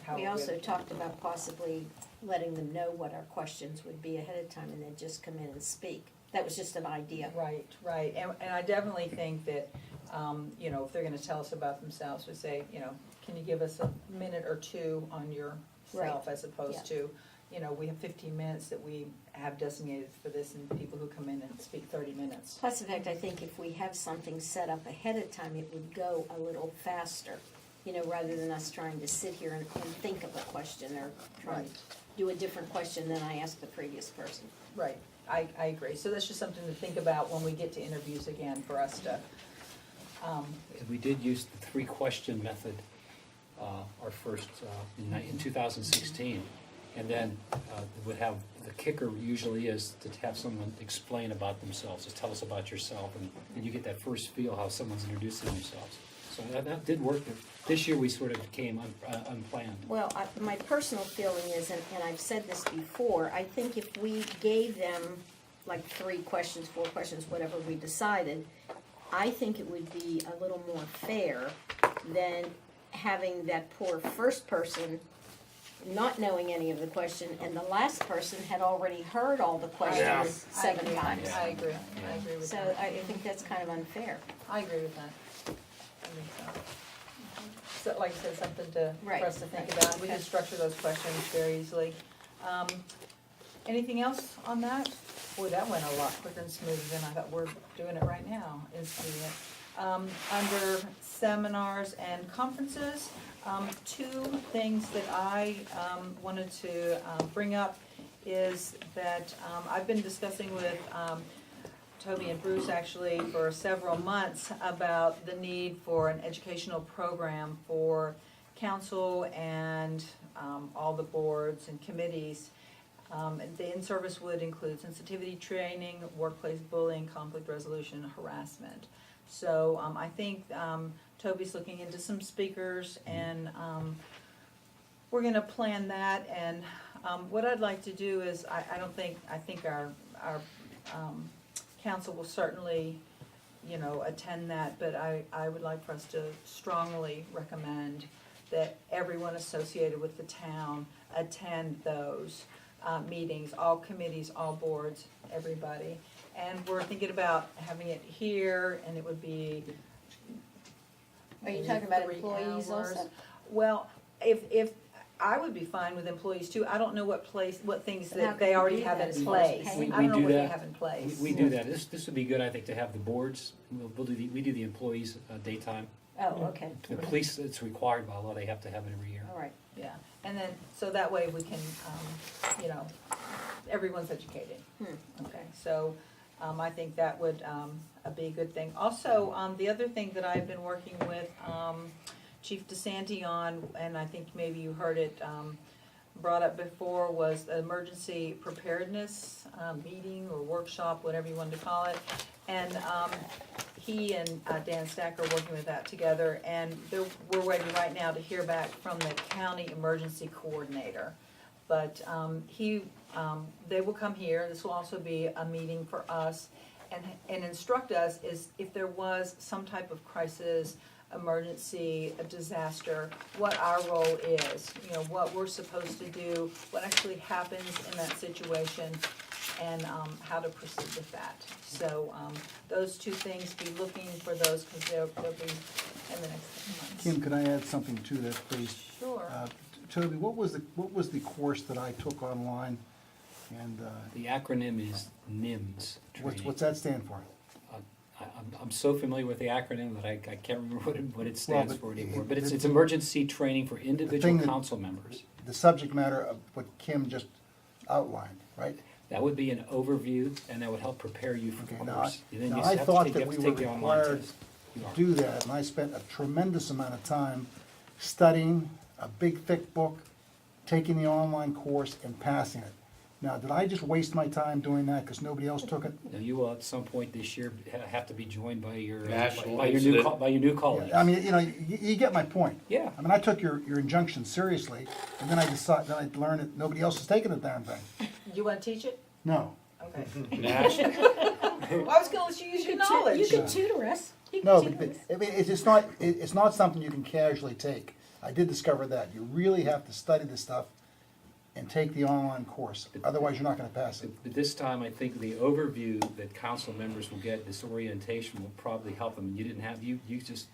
how. We also talked about possibly letting them know what our questions would be ahead of time and then just come in and speak. That was just an idea. Right, right, and I definitely think that, you know, if they're gonna tell us about themselves, we say, you know, can you give us a minute or 2 on yourself, as opposed to, you know, we have 15 minutes that we have designated for this, and people who come in and speak 30 minutes. Plus, in fact, I think if we have something set up ahead of time, it would go a little faster, you know, rather than us trying to sit here and think of a question or trying to do a different question than I asked the previous person. Right, I agree, so that's just something to think about when we get to interviews again, for us to, We did use the 3-question method, our first, in 2016. And then would have, the kicker usually is to have someone explain about themselves, just tell us about yourself, and you get that first feel how someone's introducing themselves. So that did work. This year we sort of came unplanned. Well, my personal feeling is, and I've said this before, I think if we gave them like 3 questions, 4 questions, whatever we decided, I think it would be a little more fair than having that poor first person not knowing any of the question, and the last person had already heard all the questions 7 times. I agree with So that. I think that's kind of unfair. I agree with that. I think so. So, like I said, something to, for us to think about, we can structure those questions very easily. Anything else on that? Boy, that went a lot quicker and smoother than I thought. We're doing it right now, instituting it. Under seminars and conferences, 2 things that I wanted to bring up is that I've been discussing with Toby and Bruce actually for several months about the need for an educational program for council and all the boards and committees. The in-service would include sensitivity training, workplace bullying, conflict resolution, harassment. So I think Toby's looking into some speakers, and we're gonna plan that. And what I'd like to do is, I think our council will certainly, you know, attend that, but I would like for us to strongly recommend that everyone associated with the town attend those meetings, all committees, all boards, everybody. And we're thinking about having it here, and it would be. Are you talking about 3 employees hours. also? Well, if, I would be fine with employees too. I don't know what things How that can they you already do have that in as far as place. I paying? don't know do what they that. have in place. We do that. This would be good, I think, to have the boards. We do the employees' daytime. Oh, okay, The police, it's required by law, they have to have it every year. all right. Yeah, and then, so that way we can, you know, everyone's educated. Okay, so, I think that would, be a good thing. Also, the other thing that I've been working with, Chief DeSanti on, and I think maybe you heard it, brought up before, was the emergency preparedness, meeting or workshop, whatever you wanted to call it. And, he and Dan Stack are working with that together, and we're waiting right now to hear back from the county emergency coordinator. But they will come here. This will also be a meeting for us, and instruct us is if there was some type of crisis, emergency, a disaster, what our role is. You know, what we're supposed to do, what actually happens in that situation, and how to proceed with that. So those 2 things, be looking for those, because they'll be in the next few months. Kim, could I add something to that, please? Sure. Toby, what was the course that I took online? And The acronym is NIMS training. what's that stand for? I'm so familiar with the acronym that I can't remember what it stands but for anymore. But it- it's emergency training for individual that- council members. The subject matter of what Kim just outlined, right? That would be an overview, and that would help prepare you for the Okay, course. And then now you I have to thought take- that you have we to were take the online required test. You are. to do that, and I spent a tremendous amount of time studying a big thick book, taking the online course and passing it. Now, did I just waste my time doing that because nobody else took it? Now, you will at some point this year have to be joined by your, National by your incident. by your new colleagues. I mean, you get my point. Yeah. I mean, I took your injunction seriously, and then I learned that nobody else is taking the damn thing. You wanna teach it? No. Okay. National, Well, I was gonna let you use your knowledge. You can tutor us. You can No, tutor but, us. I mean, it's not something you can casually take. I did discover that. You really have to study this stuff and take the online course. Otherwise, you're not gonna pass it. But this time, I think the overview that council members will get, this orientation will probably help them. You didn't have, you did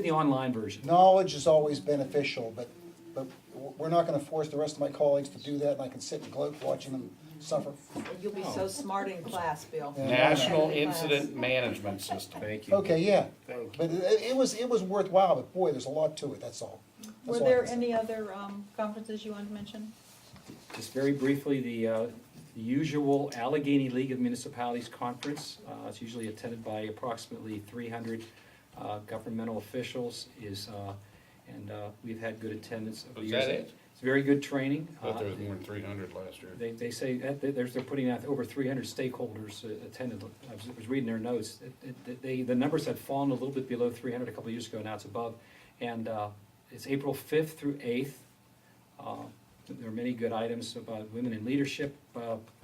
the online version. Knowledge is always beneficial, but we're not gonna force the rest of my colleagues to do that, and I can sit and gloat watching them suffer. You'll be so smart in class, Bill. National Incident Management System. Thank you. Okay, yeah. Thank you. But it was worthwhile, but boy, there's a lot to it, that's all. That's Were all I there can say. any other conferences you wanted to mention? Just very briefly, the usual Allegheny League of Municipalities Conference, it's usually attended by approximately 300 governmental officials, and we've had good attendance over the Was years. that it? It's very good training. I thought there was more than 300 last year. They say that they're putting out over 300 stakeholders attended. I was reading their notes. The numbers had fallen a little bit below 300 a couple of years ago, now it's above. And it's April 5th through 8th. There are many good items about women in leadership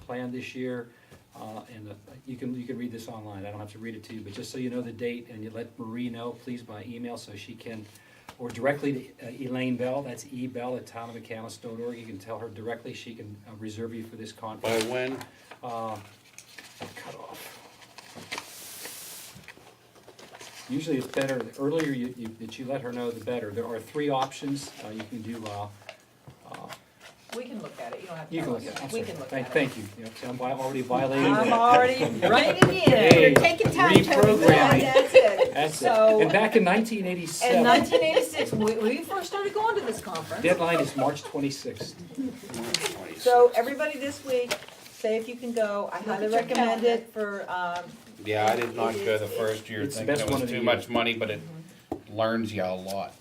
planned this year. And you can read this online. I don't have to read it to you, but just so you know the date, and you let Marie know, please, by email, so she can, or directly to Elaine Bell, that's ebell@townofmccandless.org. You can tell her directly, she can reserve you for this By conference. when? Cut off. Usually it's better, the earlier that you let her know, the better. There are 3 options. You can do, We can look at it, you don't have to you can tell look at it. us. I'm We sorry. can look at it. Thank you. Yeah, see, I'm already violating. I'm already writing it Hey, in. You're taking time, Tony. reprogramming. That's it. That's it. So- And back in 1987. In 1986, when we first started going to this conference. Deadline is March 26th. So everybody this week, say if you can go, I highly recommend it for, Yeah, I did not go the first year It's the thinking best it one was of the too year. much money, but it learns you a lot.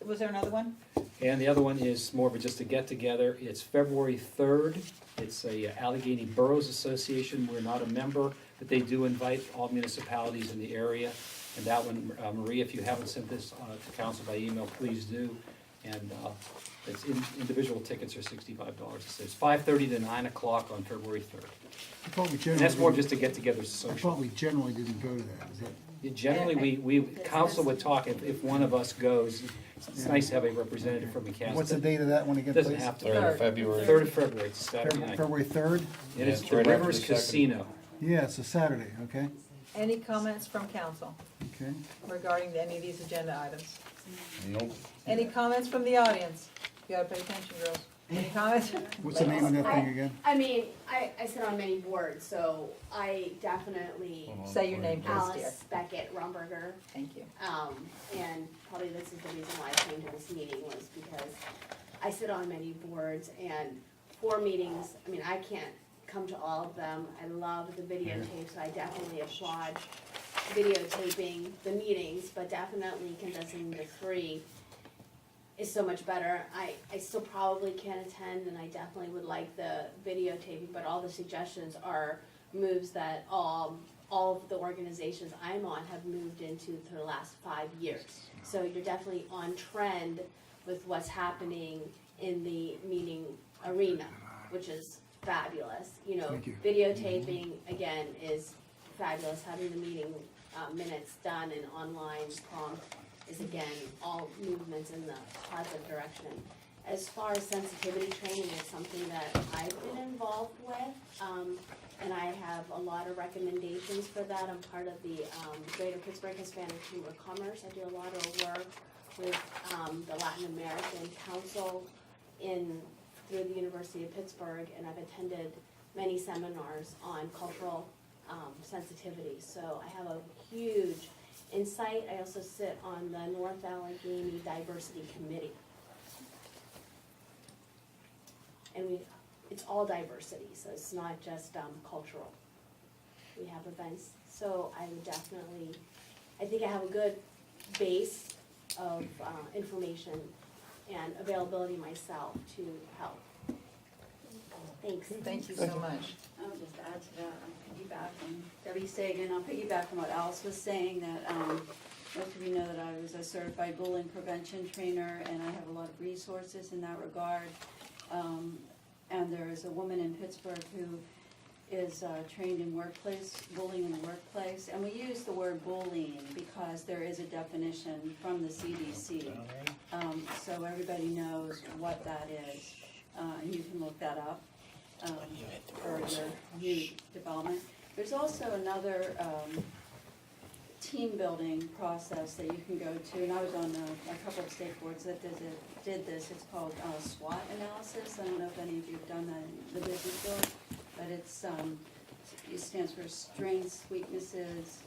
was there another one? And the other one is more of a just a get-together. It's February 3rd. It's a Allegheny Boroughs Association. We're not a member, but they do invite all municipalities in the area. And that one, Maria, if you haven't sent this to council by email, please do. And it's individual tickets are $65. It's 5:30 to 9 o'clock on February 3rd. I thought we And generally that's more didn't- just a get-together I social. thought we generally didn't go to that, is that? Generally, council would talk, if one of us goes, it's nice to have a representative from McCandless. What's the date of that one again, please? Doesn't have to. 3rd of February. 3rd of February, it's Saturday night. February 3rd? And Yeah, it's it's the right after Rivers the second. Casino. Yeah, it's a Saturday, okay, Any comments from council okay. regarding any of these agenda items? Nope. Any comments from the audience? You gotta pay attention, girls. Any comments? What's the name of that thing again? I mean, I sit on many boards, so I definitely, Say your name, please, dear. Alice Beckett Romberger, Thank you. and probably this is the reason why I came to this meeting was because I sit on many boards and 4 meetings, I mean, I can't come to all of them. I love the videotape, so I definitely applaud videotaping the meetings, but definitely condensing the 3 is so much better. I still probably can attend, and I definitely would like the videotaping, but all the suggestions are moves that all of the organizations I'm on have moved into for the last 5 years. So you're definitely on trend with what's happening in the meeting arena, which is fabulous. You know, Thank you. videotaping, again, is fabulous. Having the meeting minutes done and online prompt is again all movements in the positive direction. As far as sensitivity training, it's something that I've been involved with, and I have a lot of recommendations for that. I'm part of the Greater Pittsburgh Hispanic Chamber of Commerce. I do a lot of work with the Latin American Council through the University of Pittsburgh, and I've attended many seminars on cultural sensitivity. So I have a huge insight. I also sit on the North Allegheny Diversity Committee. And it's all diversity, so it's not just cultural. We have events, so I would definitely, I think I have a good base of information and availability myself to help. Thanks. Thank you so much. I'll just add to that, I'll piggyback on Debbie Sagan, I'll piggyback on what Alice was saying, that, most of you know that I was a certified bullying prevention trainer, and I have a lot of resources in that regard. And there is a woman in Pittsburgh who is trained in workplace, bullying in the workplace, and we use the word bullying because there is a definition from the CDC. So everybody knows what that is, and you can look that up for your youth development. There's also another team building process that you can go to, and I was on a couple of state boards that did this. It's called SWOT analysis. I don't know if any of you have done that in the business world, but it stands for strengths, weaknesses,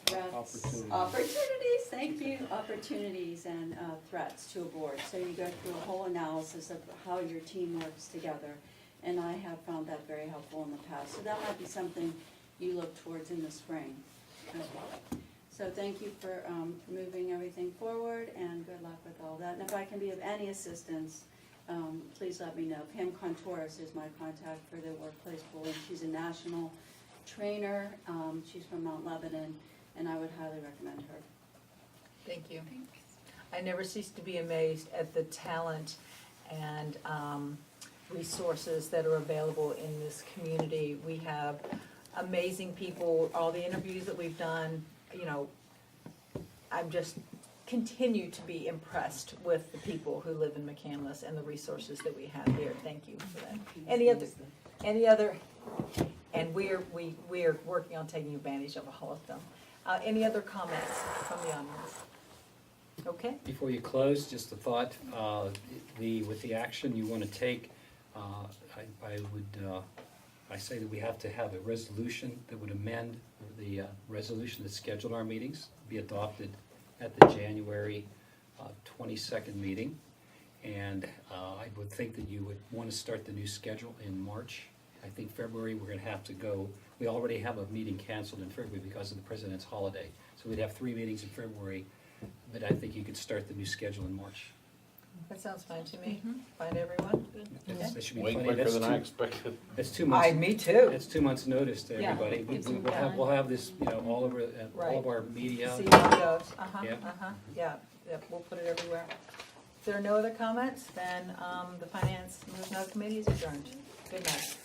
threats, opportunities, thank you, opportunities and threats to a board. So you go through a whole analysis of how your team works together, and I have found that very helpful in the past. So that might be something you look towards in the spring as well. So thank you for moving everything forward, and good luck with all that. And if I can be of any assistance, please let me know. Pam Contouris is my contact for the workplace bullying. She's a national trainer. She's from Mount Lebanon, and I would highly recommend her. Thank you. I never cease to be amazed at the talent and resources that are available in this community. We have amazing people, all the interviews that we've done, you know, I'm just continue to be impressed with the people who live in McCandless and the resources that we have here. Thank you for that. Any other, and we are working on taking advantage of all of them. Any other comments from the audience? Okay. Before you close, just a thought, with the action you want to take, I say that we have to have a resolution that would amend the resolution that scheduled our meetings, be adopted at the January 22nd meeting. And I would think that you would want to start the new schedule in March. I think February we're going to have to go, we already have a meeting canceled in February because of the President's holiday. So we'd have 3 meetings in February, but I think you could start the new schedule in March. That sounds fine to me. Fine to everyone? That should be Way plenty. quicker That's than I two- expected. That's 2 months. Me too. That's 2 months' notice to Yeah, everybody. gives them We'll have, time. we'll have this, you know, all over, all of our media. See how it goes. Yep. Yeah, we'll put it everywhere. If there are no other comments, then the Finance Movement Committee is adjourned. Good night.